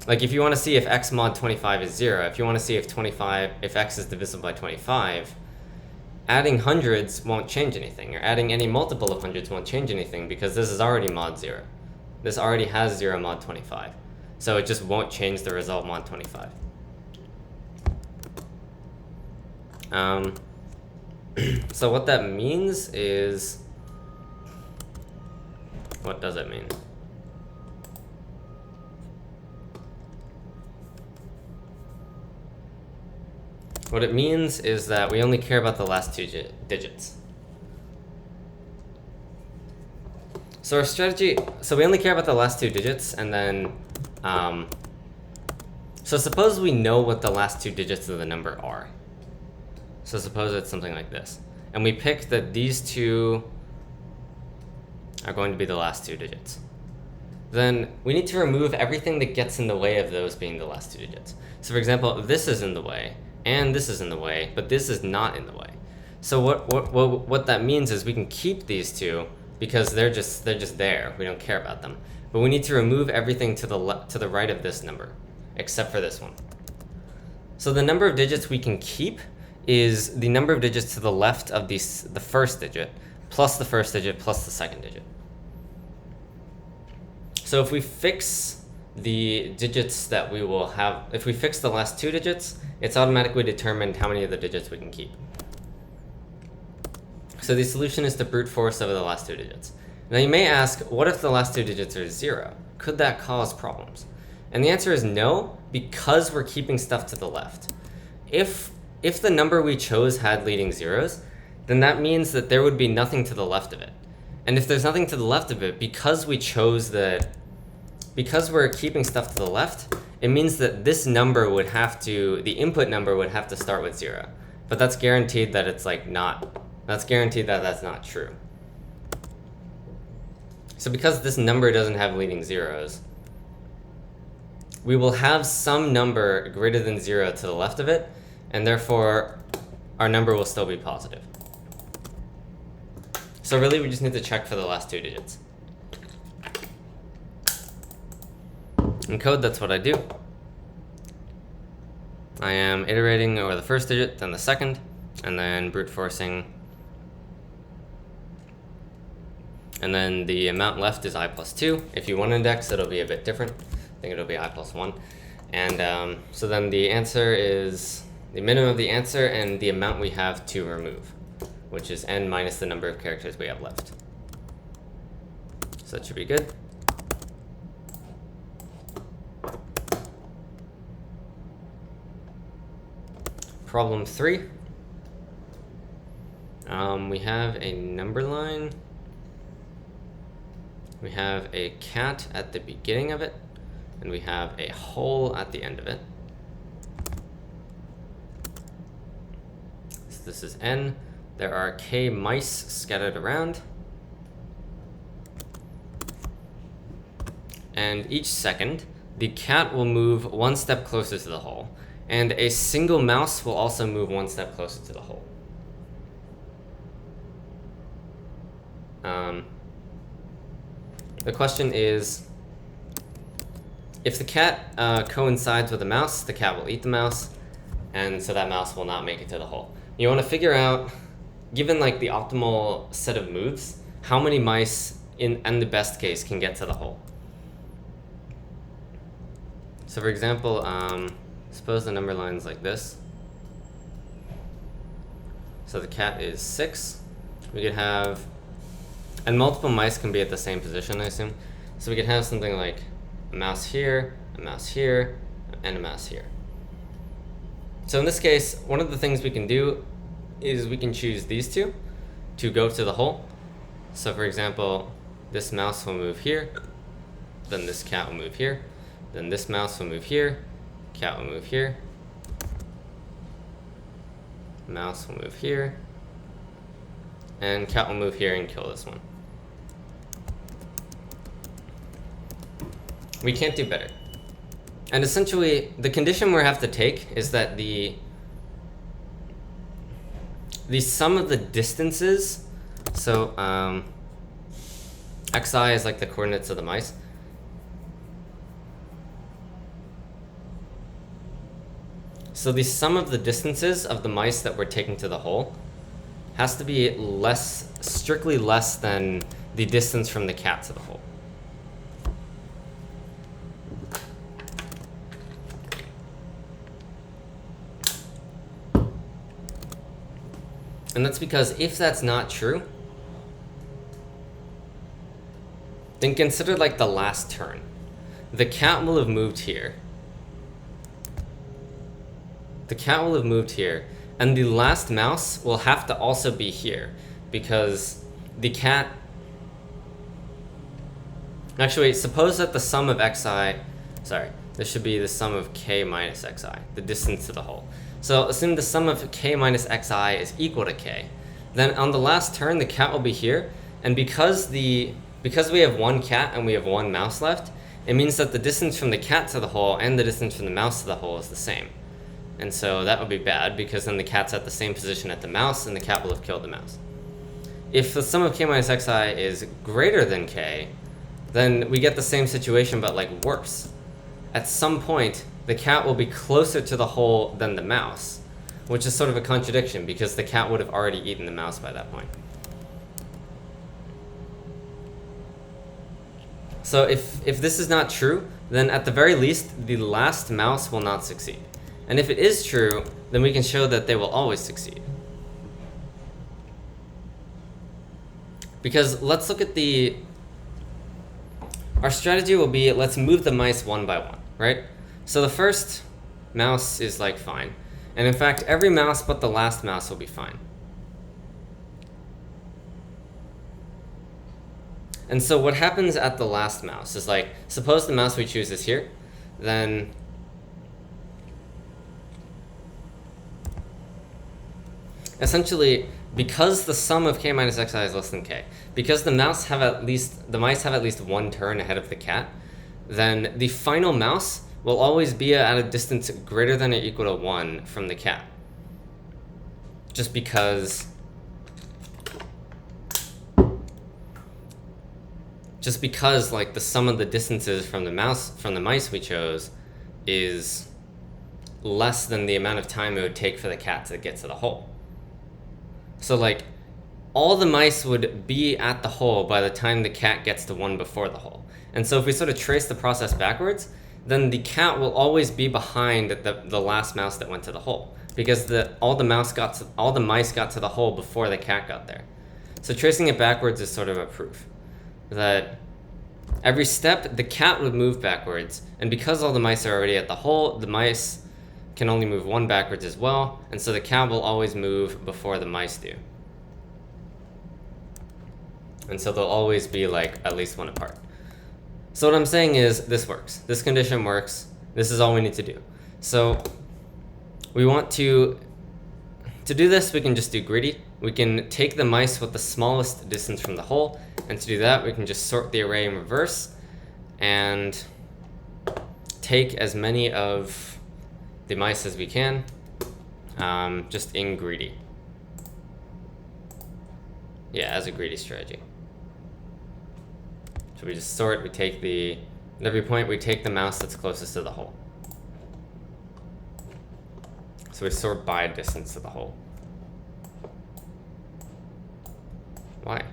Speaker 1: like if you want to see if x mod 25 is 0, if you want to see if x is divisible by 25, adding hundreds won't change anything, or adding any multiple of hundreds won't change anything, because this is already mod 0. This already has 0 mod 25. So it just won't change the result mod 25. So what that means is, what does it mean? What it means is that we only care about the last 2 digits. So our strategy, so we only care about the last 2 digits, and then, so suppose we know what the last 2 digits of the number are. So suppose it's something like this. And we pick that these 2 are going to be the last 2 digits. Then we need to remove everything that gets in the way of those being the last 2 digits. So for example, this is in the way, and this is in the way, but this is not in the way. So what that means is we can keep these 2 because they're just there. We don't care about them. But we need to remove everything to the right of this number, except for this one. So the number of digits we can keep is the number of digits to the left of the first digit, plus the first digit, plus the second digit. So if we fix the digits that we will have, if we fix the last 2 digits, it's automatically determined how many of the digits we can keep. So the solution is to brute force over the last 2 digits. Now you may ask, what if the last 2 digits are 0? Could that cause problems? And the answer is no, because we're keeping stuff to the left. If the number we chose had leading zeros, then that means that there would be nothing to the left of it. And if there's nothing to the left of it, because we're keeping stuff to the left, it means that this number would have to, the input number would have to start with 0. But that's guaranteed that it's like not, that's guaranteed that that's not true. So because this number doesn't have leading zeros, we will have some number greater than 0 to the left of it, and therefore our number will still be positive. So really we just need to check for the last 2 digits. In code, that's what I do. I am iterating over the first digit, then the second, and then brute forcing, and then the amount left is I+2. If you want to index, it'll be a bit different. I think it'll be I+1. And so then the answer is the minimum of the answer and the amount we have to remove, which is n minus the number of characters we have left. So that should be good. Problem 3. We have a number line. We have a cat at the beginning of it, and we have a hole at the end of it. So this is n. There are k mice scattered around. And each second, the cat will move one step closer to the hole, and a single mouse will also move one step closer to the hole. The question is, if the cat coincides with the mouse, the cat will eat the mouse, and so that mouse will not make it to the hole. You want to figure out, given like the optimal set of moves, how many mice in the best case can get to the hole. So for example, suppose the number line's like this. So the cat is 6. We could have, and multiple mice can be at the same position, I assume. So we could have something like a mouse here, and a mouse here. So in this case, one of the things we can do is we can choose these two to go to the hole. So for example, this mouse will move here, then this cat will move here, then this mouse will move here, cat will move here, mouse will move here, and cat will move here and kill this one. We can't do better. And essentially, the condition we have to take is that the sum of the distances, so xi is like the coordinates of the mice. So the sum of the distances of the mice that we're taking to the hole has to be strictly less than the distance from the cat to the hole. And that's because if that's not true, then consider like the last turn. The cat will have moved here. The cat will have moved here, and the last mouse will have to also be here, because the cat... Actually, suppose that the sum of xi... Sorry, this should be the sum of k minus xi, the distance to the hole. So assume the sum of k minus xi is equal to k. Then on the last turn, the cat will be here, and because we have one cat and we have one mouse left, it means that the distance from the cat to the hole and the distance from the mouse to the hole is the same. And so that would be bad, because then the cat's at the same position at the mouse, and the cat will have killed the mouse. If the sum of k minus xi is greater than k, then we get the same situation, but like worse. At some point, the cat will be closer to the hole than the mouse, which is sort of a contradiction, because the cat would have already eaten the mouse by that point. So if this is not true, then at the very least, the last mouse will not succeed. And if it is true, then we can show that they will always succeed. Because let's look at our strategy will be, let's move the mice one by one, right? So the first mouse is like fine. And in fact, every mouse but the last mouse will be fine. And so what happens at the last mouse is like, suppose the mouse we choose is here, then essentially, because the sum of k minus xi is less than k, because the mice have at least one turn ahead of the cat, then the final mouse will always be at a distance greater than or equal to 1 from the cat. Just because like the sum of the distances from the mice we chose is less than the amount of time it would take for the cat to get to the hole. So like all the mice would be at the hole by the time the cat gets to one before the hole. And so if we sort of trace the process backwards, then the cat will always be behind the last mouse that went to the hole, because all the mice got to the hole before the cat got there. So tracing it backwards is sort of a proof that every step the cat would move backwards, and because all the mice are already at the hole, the mice can only move one backwards as well, and so the cat will always move before the mice do. And so they'll always be like at least one apart. So what I'm saying is this works. This condition works. This is all we need to do. So we want to do this, we can just do greedy. We can take the mice with the smallest distance from the hole, and to do that, we can just sort the array in reverse and take as many of the mice as we can, just in greedy. Yeah, as a greedy strategy. So we just sort, at every point we take the mouse that's closest to the hole. So we sort by distance to the hole. Why?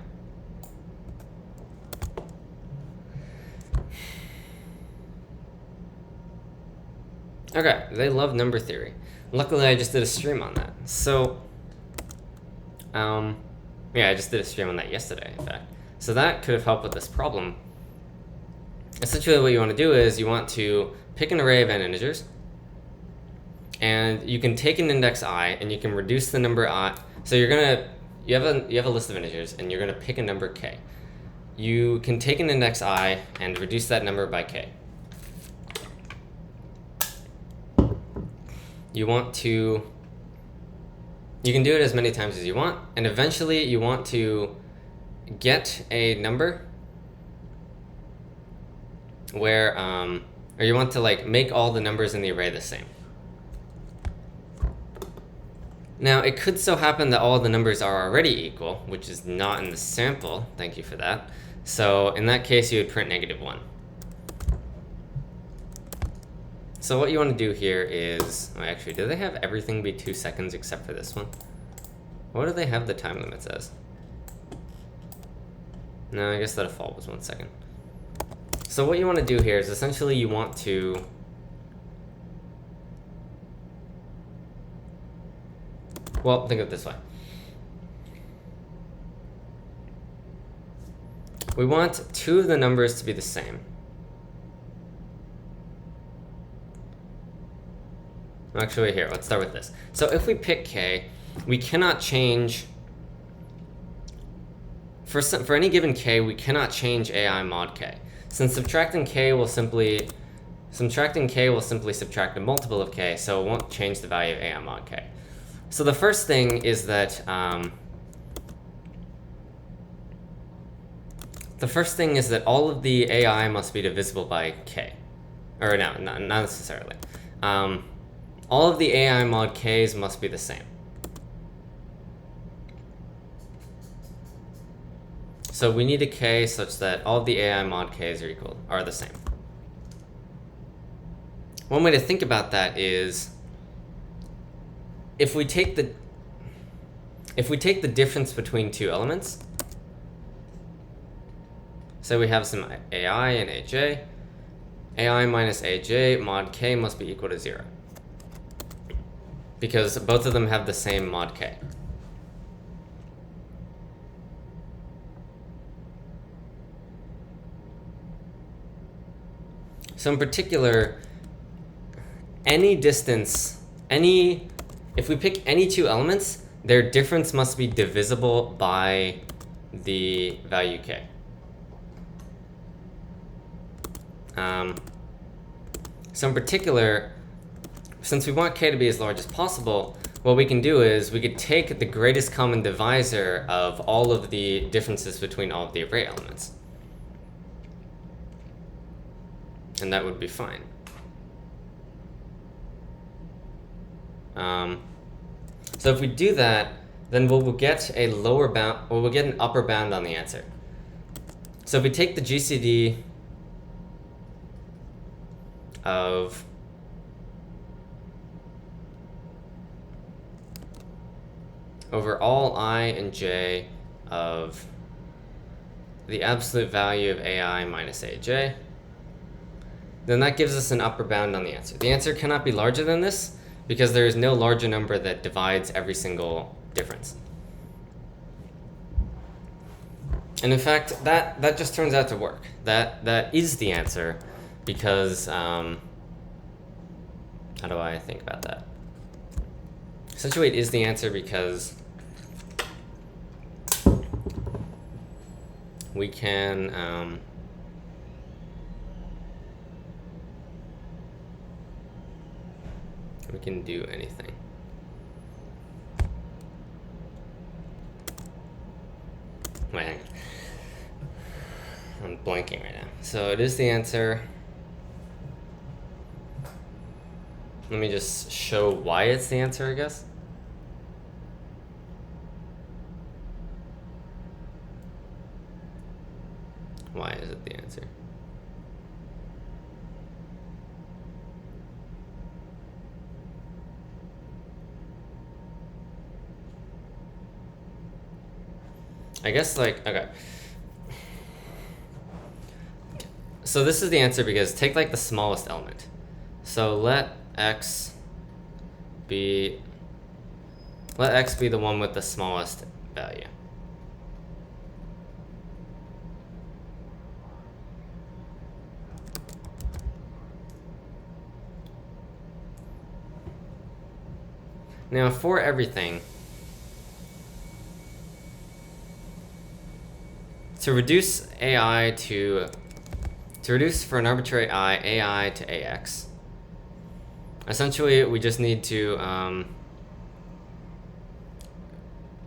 Speaker 1: Okay, they love number theory. Luckily I just did a stream on that. So, yeah, I just did a stream on that yesterday, in fact. So that could have helped with this problem. Essentially what you want to do is you want to pick an array of n integers, and you can take an index I and you can reduce the number I. So you have a list of integers and you're gonna pick a number k. You can take an index I and reduce that number by k. You can do it as many times as you want, and eventually you want to get a number where, or you want to like make all the numbers in the array the same. Now it could so happen that all the numbers are already equal, which is not in the sample, thank you for that. So in that case you would print -1. So what you want to do here is, oh, actually, do they have everything be 2 seconds except for this one? What do they have the time limits as? No, I guess the default was 1 second. So what you want to do here is essentially you want to well, think of it this way. We want 2 of the numbers to be the same. Actually, here, let's start with this. So if we pick k, we cannot change, for any given k, we cannot change AI mod k. Since subtracting k will simply subtract a multiple of k, so it won't change the value of AI mod k. So the first thing is that all of the AI must be divisible by k. Or no, not necessarily. All of the AI mod k's must be the same. So we need a k such that all of the AI mod k's are the same. One way to think about that is if we take the difference between 2 elements, so we have some AI and AJ, AI minus AJ mod k must be equal to 0. Because both of them have the same mod k. So in particular, if we pick any 2 elements, their difference must be divisible by the value k. So in particular, since we want k to be as large as possible, what we can do is we could take the greatest common divisor of all of the differences between all of the array elements. And that would be fine. So if we do that, then we'll get a lower bound, or we'll get an upper bound on the answer. So if we take the GCD of over all I and j of the absolute value of ai minus aj, then that gives us an upper bound on the answer. The answer cannot be larger than this because there is no larger number that divides every single difference. And in fact, that just turns out to work. That is the answer because, how do I think about that? Essentially, it is the answer because we can do anything. Wait, hang on. I'm blanking right now. So it is the answer. Let me just show why it's the answer, I guess. Why is it the answer? I guess, like, okay. So this is the answer because take like the smallest element. So let x be the one with the smallest value. Now for everything, to reduce for an arbitrary ai to ax, essentially we just need to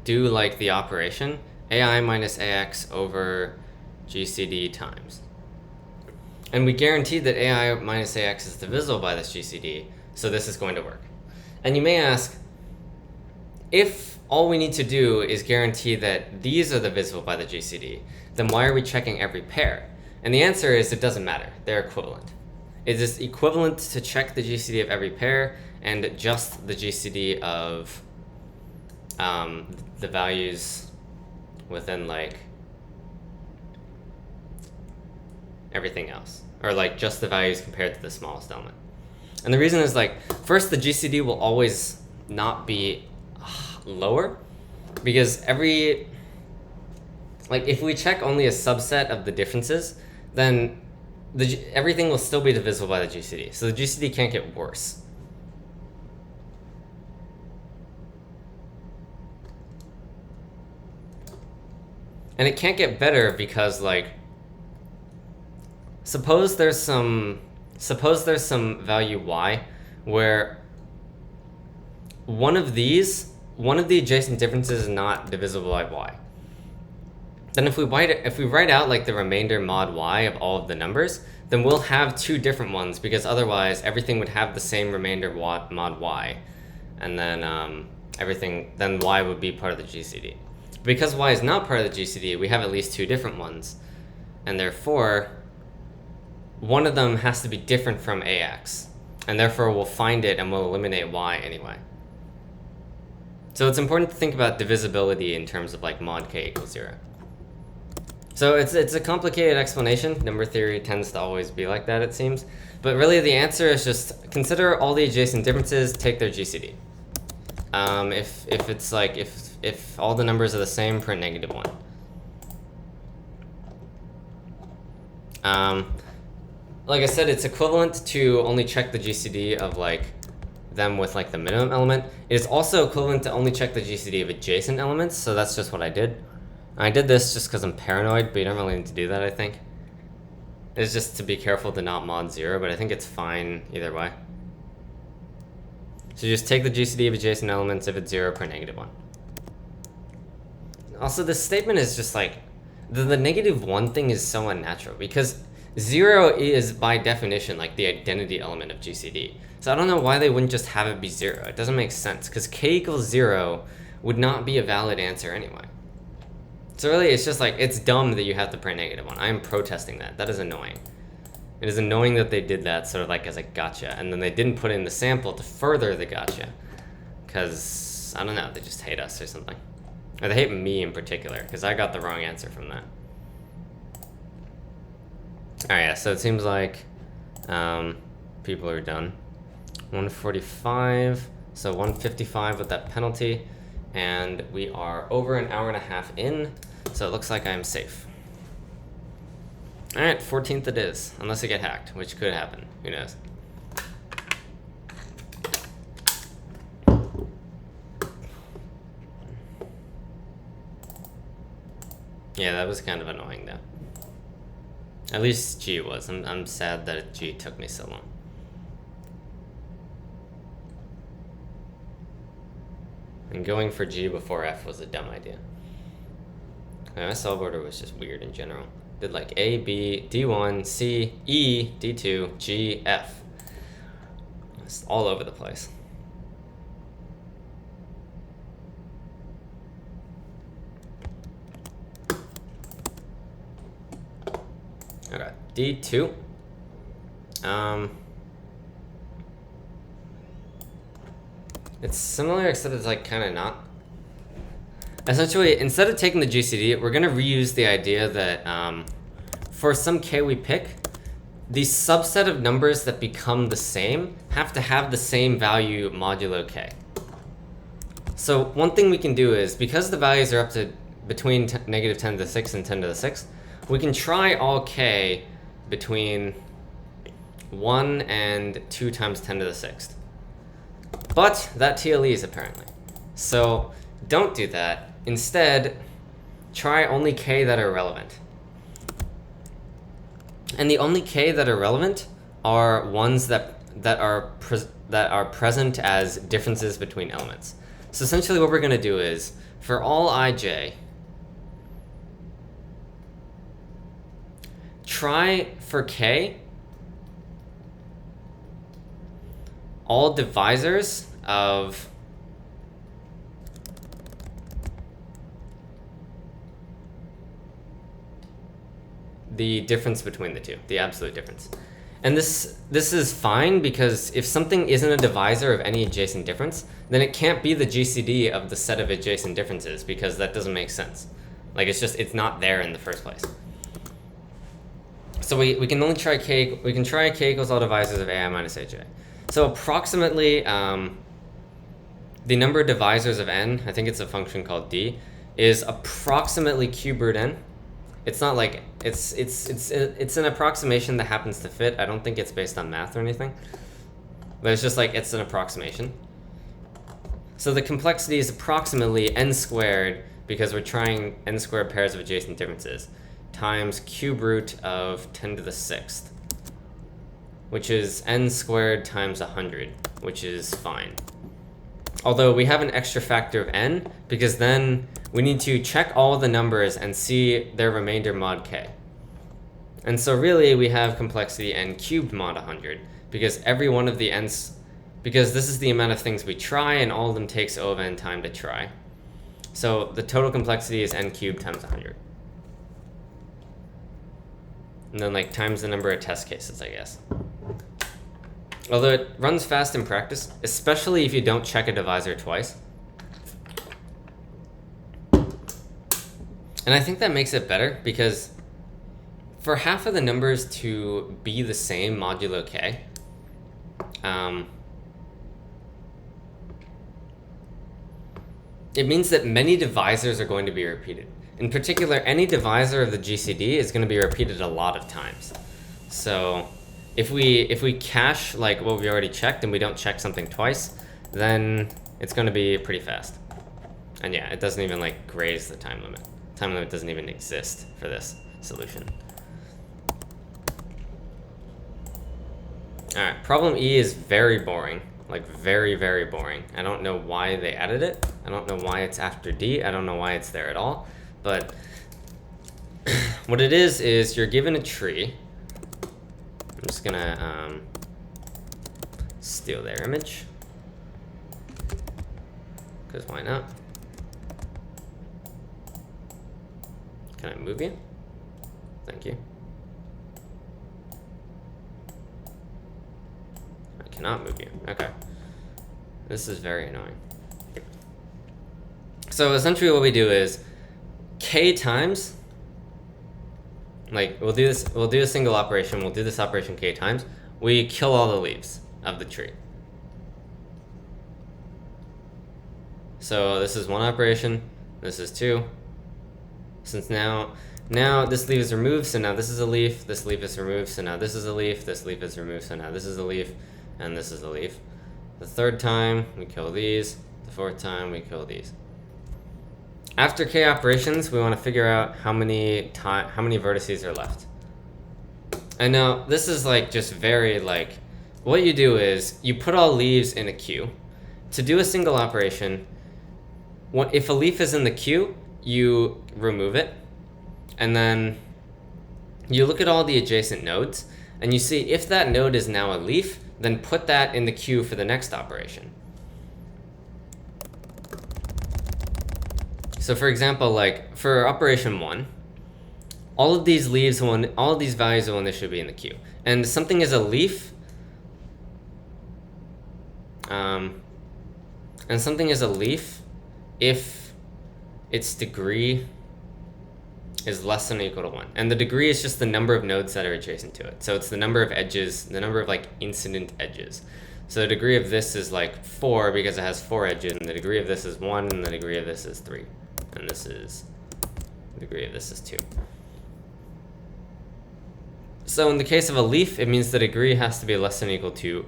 Speaker 1: do like the operation ai minus ax over GCD times. And we guarantee that ai minus ax is divisible by this GCD, so this is going to work. And you may ask, if all we need to do is guarantee that these are divisible by the GCD, then why are we checking every pair? And the answer is it doesn't matter. They're equivalent. It is equivalent to check the GCD of every pair and just the GCD of the values within like everything else, or like just the values compared to the smallest element. And the reason is like, first, the GCD will always not be lower because if we check only a subset of the differences, then everything will still be divisible by the GCD. So the GCD can't get worse. And it can't get better because, like, suppose there's some value y where one of the adjacent differences is not divisible by y. Then if we write out like the remainder mod y of all of the numbers, then we'll have two different ones because otherwise everything would have the same remainder mod y, and then then y would be part of the GCD. Because y is not part of the GCD, we have at least two different ones, and therefore one of them has to be different from ax, and therefore we'll find it and we'll eliminate y anyway. So it's important to think about divisibility in terms of like mod k equals 0. So it's a complicated explanation. Number theory tends to always be like that, it seems. But really the answer is just consider all the adjacent differences, take their GCD. If all the numbers are the same, print -1. Like I said, it's equivalent to only check the GCD of like them with like the minimum element. It is also equivalent to only check the GCD of adjacent elements, so that's just what I did. I did this just because I'm paranoid, but you don't really need to do that, I think. It's just to be careful to not mod 0, but I think it's fine either way. So just take the GCD of adjacent elements. If it's 0, print -1. Also, this statement is just like, the -1 thing is so unnatural because 0 is by definition like the identity element of GCD. So I don't know why they wouldn't just have it be 0. It doesn't make sense because k equals 0 would not be a valid answer anyway. So really, it's just like, it's dumb that you have to print -1. I am protesting that. That is annoying. It is annoying that they did that sort of like as a gotcha, and then they didn't put in the sample to further the gotcha. Because because, I don't know, they just hate us or something. Or they hate me in particular, because I got the wrong answer from that. Alright, yeah, so it seems like people are done. 145, so 155 with that penalty, and we are over an hour and a half in, so it looks like I'm safe. Alright, 14th it is, unless I get hacked, which could happen. Who knows? Yeah, that was kind of annoying though. At least G was. I'm sad that G took me so long. And going for G before F was a dumb idea. My cell border was just weird in general. Did like A, B, D1, C, E, D2, G, F. It's all over the place. Okay, D2. It's similar, except it's like kind of not. Essentially, instead of taking the GCD, we're gonna reuse the idea that for some K we pick, the subset of numbers that become the same have to have the same value modulo K. So one thing we can do is, because the values are up to between negative 10 to the 6 and 10 to the 6, we can try all K between 1 and 2 times 10 to the 6th. But that TLEs apparently. So don't do that. Instead, try only K that are relevant. And the only K that are relevant are ones that are present as differences between elements. So essentially what we're going to do is, for all ij, try for K all divisors of the difference between the two, the absolute difference. And this is fine, because if something isn't a divisor of any adjacent difference, then it can't be the GCD of the set of adjacent differences, because that doesn't make sense. Like, it's not there in the first place. So we can only try K, we can try K equals all divisors of AI minus HA. So approximately, the number of divisors of n, I think it's a function called D, is approximately cube root n. It's not like, it's an approximation that happens to fit. I don't think it's based on math or anything, but it's just like, it's an approximation. So the complexity is approximately n squared, because we're trying n squared pairs of adjacent differences, times cube root of 10 to the 6th, which is n squared times 100, which is fine. Although we have an extra factor of n, because then we need to check all the numbers and see their remainder mod k. And so really we have complexity n cubed mod 100, because every one of the n's, because this is the amount of things we try, and all of them takes O of n time to try. So the total complexity is n cubed times 100. And then like times the number of test cases, I guess. Although it runs fast in practice, especially if you don't check a divisor twice. And I think that makes it better, because for half of the numbers to be the same modulo k, it means that many divisors are going to be repeated. In particular, any divisor of the GCD is going to be repeated a lot of times. So if we cache like what we already checked and we don't check something twice, then it's going to be pretty fast. And yeah, it doesn't even like graze the time limit. Time limit doesn't even exist for this solution. All right, problem E is very boring, like very, very boring. I don't know why they added it. I don't know why it's after D. I don't know why it's there at all. But what it is you're given a tree. I'm just gonna steal their image, because why not? Can I move you? Thank you. I cannot move you. Okay. This is very annoying. So essentially what we do is k times, like we'll do a single operation, we'll do this operation k times, we kill all the leaves of the tree. So this is one operation, this is two. Since now this leaf is removed, so now this is a leaf, this leaf is removed, so now this is a leaf, this leaf is removed, so now this is a leaf, and this is a leaf. The third time, we kill these. The fourth time, we kill these. After k operations, we want to figure out how many vertices are left. And now, this is like just very like, what you do is, you put all leaves in a queue. To do a single operation, if a leaf is in the queue, you remove it, and then you look at all the adjacent nodes, and you see if that node is now a leaf, then put that in the queue for the next operation. So for example, like for operation 1, all of these values will initially be in the queue. And something is a leaf, if its degree is less than or equal to 1. And the degree is just the number of nodes that are adjacent to it. So it's the number of edges, the number of like incident edges. So the degree of this is like 4 because it has 4 edges, and the degree of this is 1, and the degree of this is 3. And the degree of this is 2. So in the case of a leaf, it means the degree has to be less than or equal to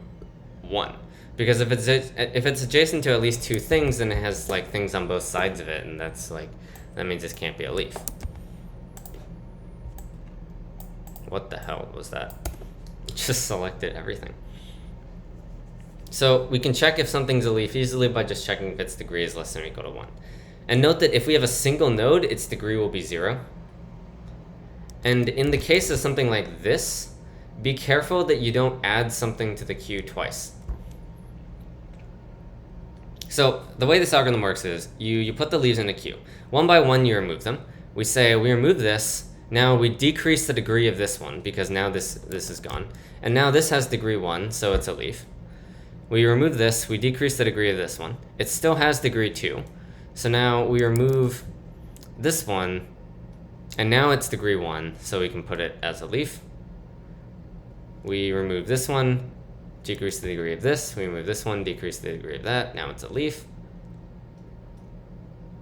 Speaker 1: 1. Because if it's adjacent to at least 2 things, then it has like things on both sides of it, and that means this can't be a leaf. What the hell was that? It just selected everything. So we can check if something's a leaf easily by just checking if its degree is less than or equal to 1. And note that if we have a single node, its degree will be 0. And in the case of something like this, be careful that you don't add something to the queue twice. So the way this algorithm works is you put the leaves in a queue. One by one, you remove them. We say we remove this. Now we decrease the degree of this one because now this is gone. And now this has degree 1, so it's a leaf. We remove this, we decrease the degree of this one. It still has degree 2. So now we remove this one, and now it's degree 1, so we can put it as a leaf. We remove this one, decrease the degree of this. We remove this one, decrease the degree of that. Now it's a leaf.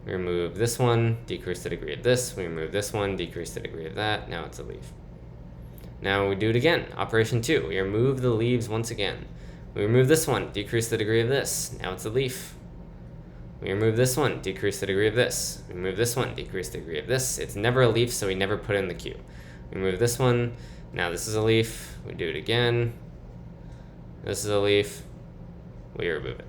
Speaker 1: We remove this one, decrease the degree of this. We remove this one, decrease the degree of that. Now it's a leaf. Now we do it again. Operation 2. We remove the leaves once again. We remove this one, decrease the degree of this. Now it's a leaf. We remove this one, decrease the degree of this. We remove this one, decrease the degree of this. It's never a leaf, so we never put it in the queue. We remove this one. Now this is a leaf. We do it again. This is a leaf. We remove it.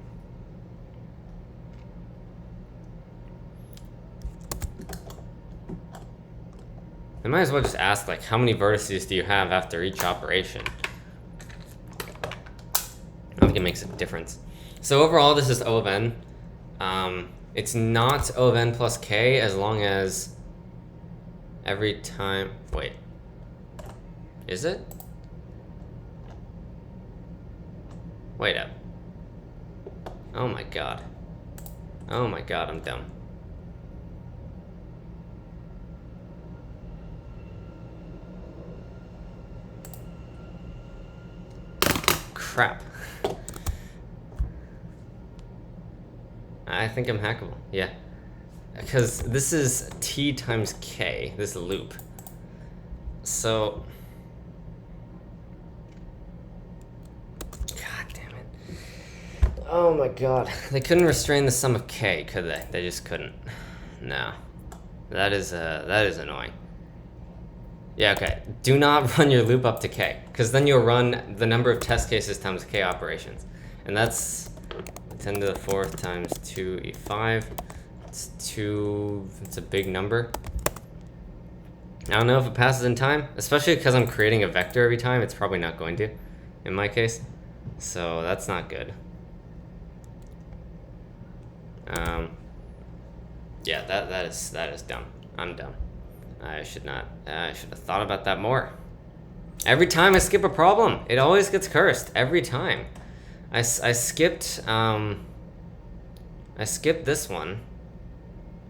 Speaker 1: I might as well just ask, like, how many vertices do you have after each operation? I don't think it makes a difference. So overall, this is O of n. It's not O of n plus k as long as every time... Wait. Is it? Wait up. Oh my god. Oh my god, I'm dumb. Crap. I think I'm hackable, yeah. Because this is t times k, this loop. So... God damn it. Oh my god. They couldn't restrain the sum of k, could they? They just couldn't. No. That is annoying. Yeah, okay. Do not run your loop up to k, because then you'll run the number of test cases times k operations. And that's 10 to the 4th times 2e5. It's a big number. I don't know if it passes in time, especially because I'm creating a vector every time. It's probably not going to, in my case. So that's not good. Yeah, that is dumb. I'm dumb. I should have thought about that more. Every time I skip a problem, it always gets cursed. Every time. I skipped this one.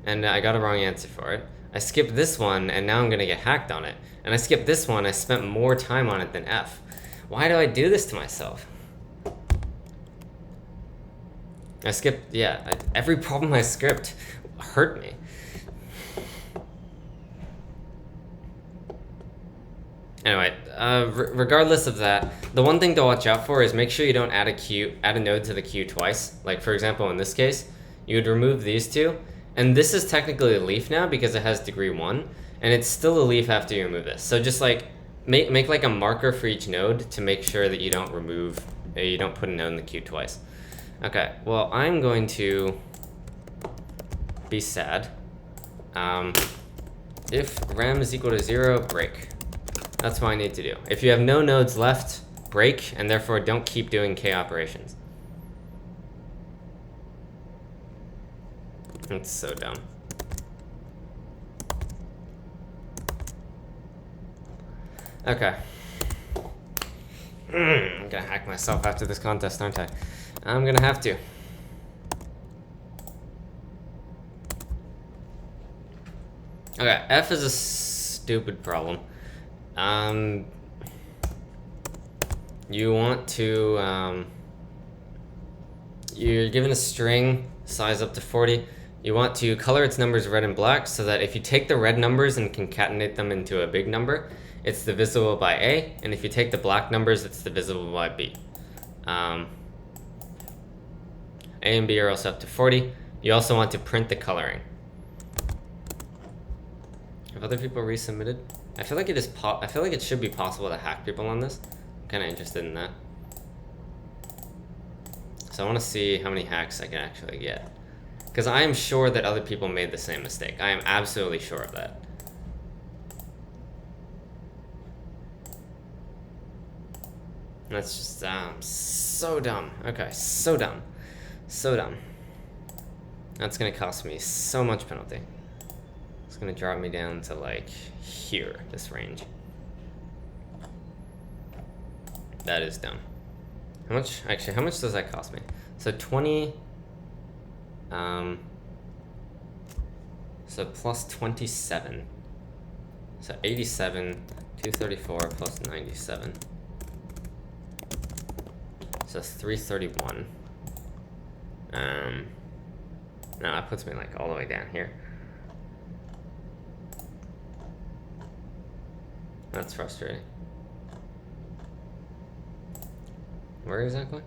Speaker 1: and I got a wrong answer for it. I skipped this one, and now I'm gonna get hacked on it. And I skipped this one, I spent more time on it than F. Why do I do this to myself? I skipped, yeah, every problem I skipped hurt me. Anyway, regardless of that, the one thing to watch out for is make sure you don't add a node to the queue twice. Like for example, in this case, you would remove these two, and this is technically a leaf now because it has degree 1, and it's still a leaf after you remove this. So just like make like a marker for each node to make sure that you don't put a node in the queue twice. Okay, well I'm going to be sad. If rem is equal to 0, break. That's what I need to do. If you have no nodes left, break, and therefore don't keep doing K operations. It's so dumb. Okay. I'm gonna hack myself after this contest, aren't I? I'm gonna have to. Okay, F is a stupid problem. You want to, you're given a string, size up to 40. You want to color its numbers red and black so that if you take the red numbers and concatenate them into a big number, it's divisible by A, and if you take the black numbers, it's divisible by B. A and B are also up to 40. You also want to print the coloring. Have other people resubmitted? I feel like it should be possible to hack people on this. I'm kind of interested in that. So I want to see how many hacks I can actually get. Because I am sure that other people made the same mistake. I am absolutely sure of that. That's just so dumb. Okay, so dumb. So dumb. That's going to cost me so much penalty. It's going to drop me down to like here, this range. That is dumb. How much does that cost me? So 20, so plus 27. So 87, 234 plus 97. So 331. No, that puts me like all the way down here. That's frustrating. Where exactly?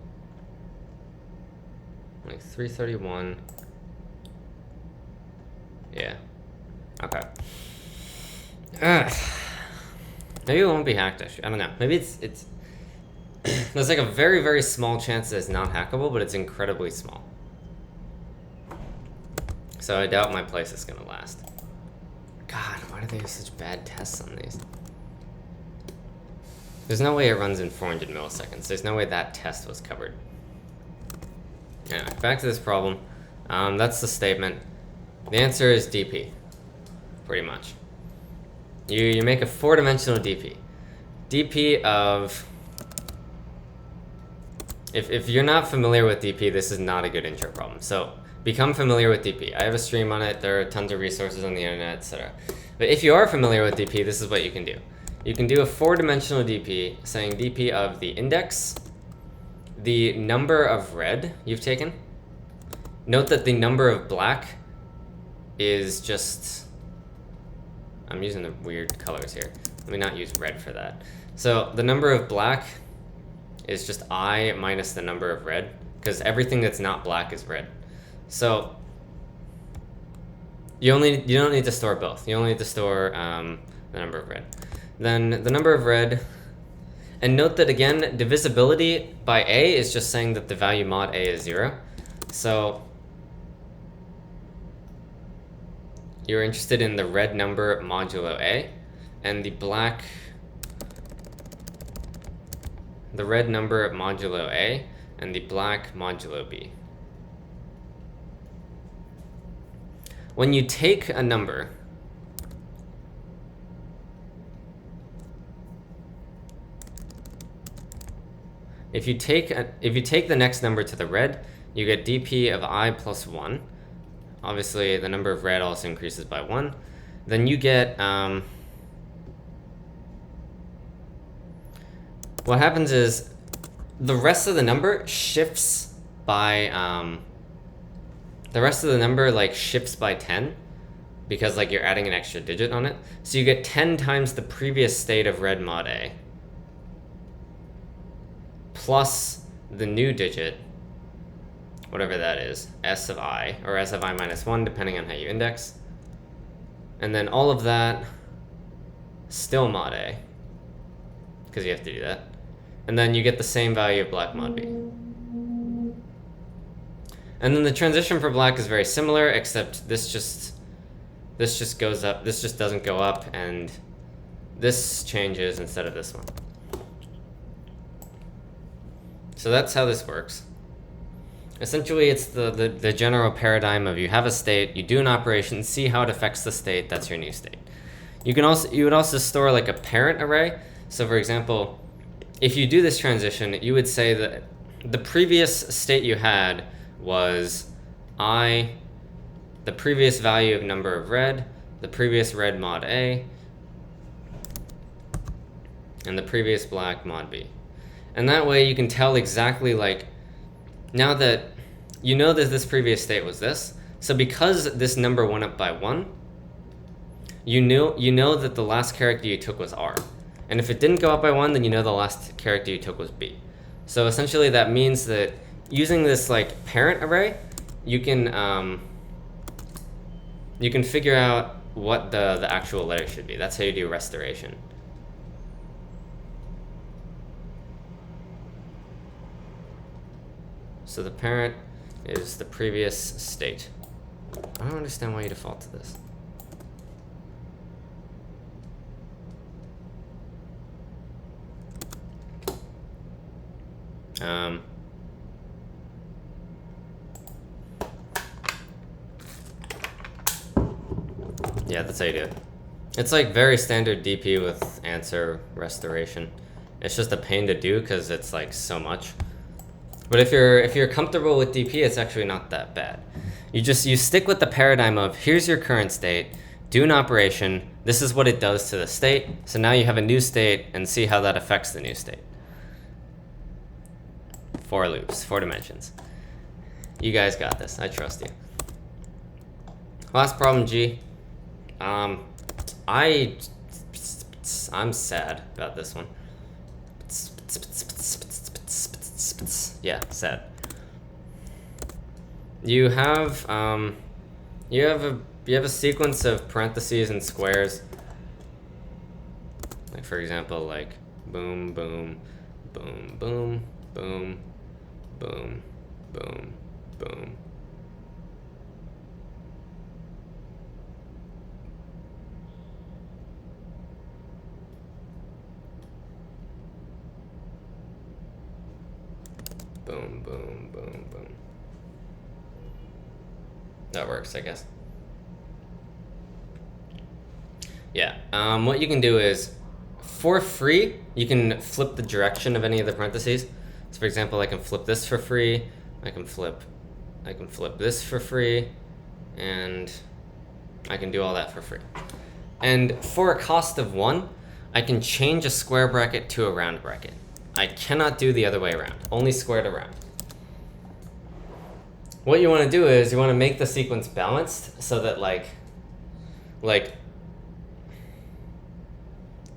Speaker 1: Like 331. Yeah. Okay. Maybe it won't be hacked. I don't know. Maybe it's there's like a very, very small chance that it's not hackable, but it's incredibly small. So I doubt my place is gonna last. God, why do they have such bad tests on these? There's no way it runs in 400 milliseconds. There's no way that test was covered. Anyway, back to this problem. That's the statement. The answer is DP, pretty much. You make a 4-dimensional DP. DP of... If you're not familiar with DP, this is not a good intro problem. So become familiar with DP. I have a stream on it. There are tons of resources on the internet, etc. But if you are familiar with DP, this is what you can do. You can do a 4-dimensional DP, saying DP of the index, the number of red you've taken. Note that the number of black is just... I'm using the weird colors here. Let me not use red for that. So the number of black is just I minus the number of red, because everything that's not black is red. So you don't need to store both. You only need to store the number of red. Then the number of red, and note that again, divisibility by A is just saying that the value mod A is 0. So you're interested in the red number modulo A, and the red number modulo A, and the black modulo B. When you take a number, if you take the next number to the red, you get dp of I plus 1 obviously the number of red also increases by 1. Then you get, what happens is the rest of the number shifts by, the rest of the number like shifts by 10 because like you're adding an extra digit on it. So you get 10 times the previous state of red mod A plus the new digit, whatever that is, S of I, or S of I minus 1, depending on how you index. And then all of that, still mod A, because you have to do that. And then you get the same value of black mod B. And then the transition for black is very similar, except this just goes up, this just doesn't go up, and this changes instead of this one. So that's how this works. Essentially, it's the general paradigm of you have a state, you do an operation, see how it affects the state, that's your new state. You would also store like a parent array. So for example, if you do this transition, you would say that the previous state you had was I, the previous value of number of red, the previous red mod A, and the previous black mod B. And that way you can tell exactly, like, now that you know that this previous state was this, so because this number went up by 1, you know that the last character you took was R. And if it didn't go up by 1, then you know the last character you took was B. So essentially that means that using this like parent array, you can figure out what the actual letter should be. That's how you do restoration. So the parent is the previous state. I don't understand why you default to this. Yeah, that's how you do it. It's like very standard DP with answer restoration. It's just a pain to do because it's like so much. But if you're comfortable with DP, it's actually not that bad. You stick with the paradigm of here's your current state, do an operation, this is what it does to the state, so now you have a new state and see how that affects the new state. 4 loops, 4 dimensions. You guys got this, I trust you. Last problem, G. I'm sad about this one. Yeah, sad. You have a sequence of parentheses and squares. Like for example, like boom, boom, boom, boom, boom, boom, boom, boom. Boom, boom, boom, boom. That works, I guess. Yeah, what you can do is, for free, you can flip the direction of any of the parentheses. So for example, I can flip this for free, I can flip this for free, and I can do all that for free. And for a cost of 1, I can change a square bracket to a round bracket. I cannot do the other way around, only squared around. What you want to do is you want to make the sequence balanced so that like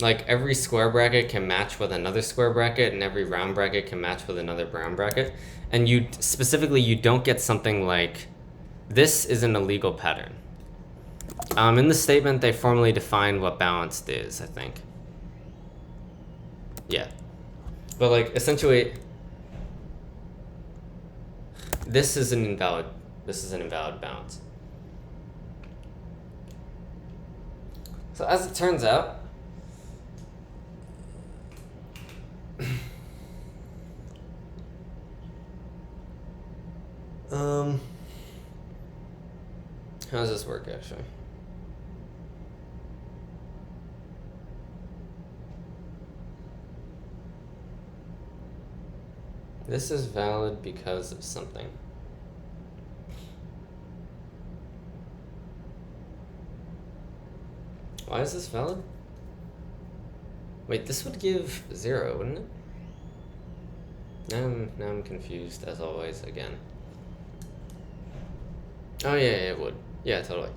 Speaker 1: every square bracket can match with another square bracket and every round bracket can match with another round bracket. And you don't get something like this is an illegal pattern. In the statement, they formally define what balanced is, I think. Yeah. But like essentially, this is an invalid balance. So as it turns out, how does this work actually? This is valid because of something. Why is this valid? Wait, this would give 0, wouldn't it? Now I'm confused, as always, again. Oh, yeah, it would. Yeah, totally.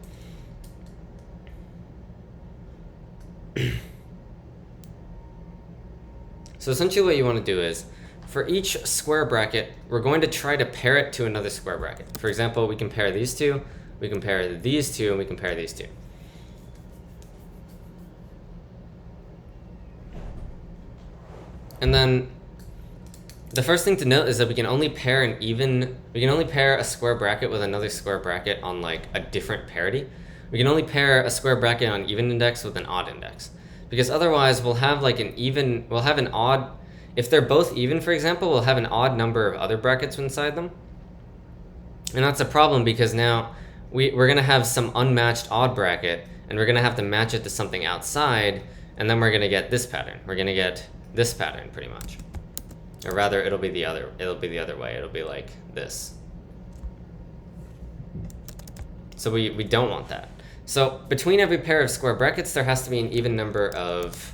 Speaker 1: So essentially what you want to do is, for each square bracket, we're going to try to pair it to another square bracket. For example, we compare these two, we compare these two, and we compare these two. And then the first thing to note is that we can only pair a square bracket with another square bracket on like a different parity. We can only pair a square bracket on even index with an odd index. Because otherwise we'll have like an odd, if they're both even, for example, we'll have an odd number of other brackets inside them. And that's a problem because now we're gonna have some unmatched odd bracket and we're gonna have to match it to something outside, and then we're gonna get this pattern. We're gonna get this pattern pretty much. Or rather, it'll be the other way. It'll be like this. So we don't want that. So between every pair of square brackets, there has to be an even number of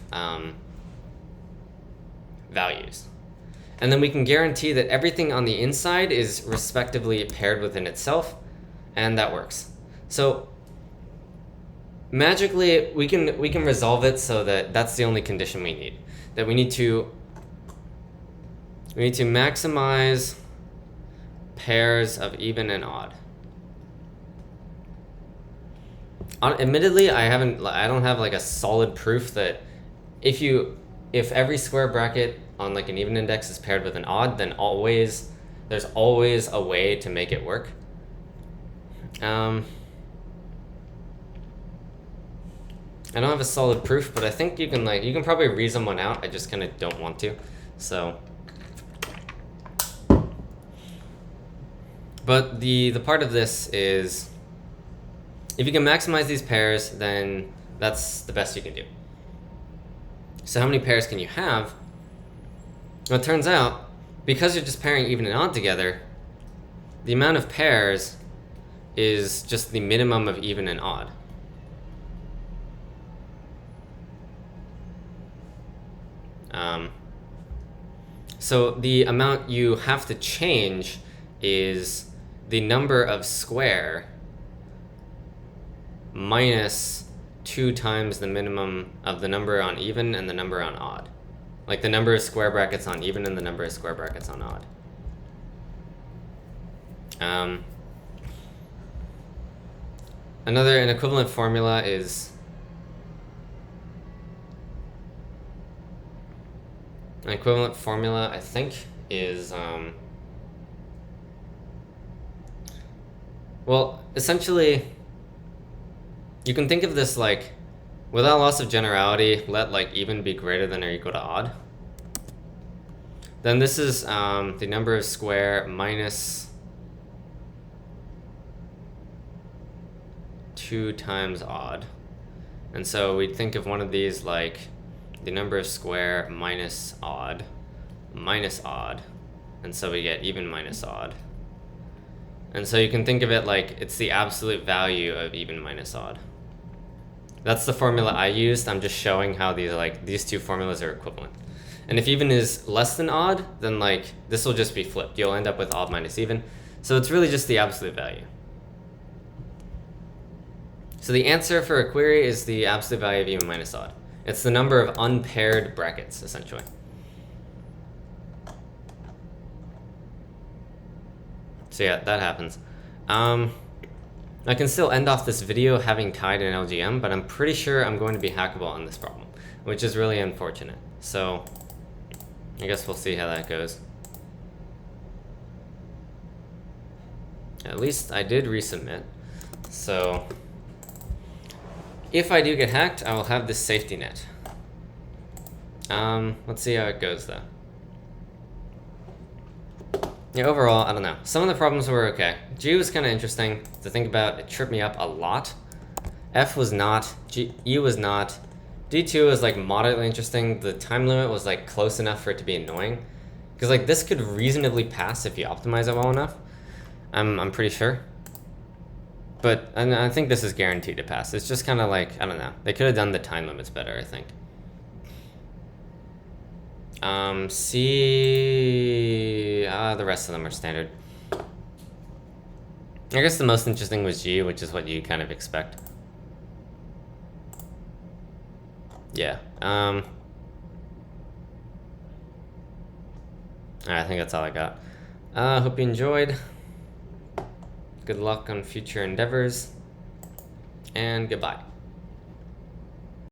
Speaker 1: values. And then we can guarantee that everything on the inside is respectively paired within itself, and that works. So magically, we can resolve it so that that's the only condition we need. That we need to maximize pairs of even and odd. Admittedly, I don't have like a solid proof that if every square bracket on like an even index is paired with an odd, then there's always a way to make it work. I don't have a solid proof, but I think you can probably reason one out. I just kind of don't want to. So, but the part of this is, if you can maximize these pairs, then that's the best you can do. So how many pairs can you have? Well, it turns out, because you're just pairing even and odd together, the amount of pairs is just the minimum of even and odd. So the amount you have to change is the number of square minus 2 times the minimum of the number on even and the number on odd. Like the number of square brackets on even and the number of square brackets on odd. An equivalent formula is I think, is well, essentially, you can think of this like, without loss of generality, let like even be greater than or equal to odd. Then this is the number of square minus 2 times odd. And so we'd think of one of these like the number of square minus odd, and so we get even minus odd. And so you can think of it like it's the absolute value of even minus odd. That's the formula I used. I'm just showing how these two formulas are equivalent. And if even is less than odd, then like this will just be flipped. You'll end up with odd minus even. So it's really just the absolute value. So the answer for a query is the absolute value of even minus odd. It's the number of unpaired brackets, essentially. So yeah, that happens. I can still end off this video having tied an LGM, but I'm pretty sure I'm going to be hackable on this problem, which is really unfortunate. So I guess we'll see how that goes. At least I did resubmit. So if I do get hacked, I will have this safety net. Let's see how it goes though. Yeah, overall, I don't know. Some of the problems were okay. G was kind of interesting to think about. It tripped me up a lot. F was not. E was not. D2 was like moderately interesting. The time limit was like close enough for it to be annoying. Because like this could reasonably pass if you optimize it well enough. I'm pretty sure. But I think this is guaranteed to pass. It's just kind of like, I don't know. They could have done the time limits better, I think. C, the rest of them are standard. I guess the most interesting was G, which is what you kind of expect. Yeah. I think that's all I got. Hope you enjoyed. Good luck on future endeavors. And goodbye.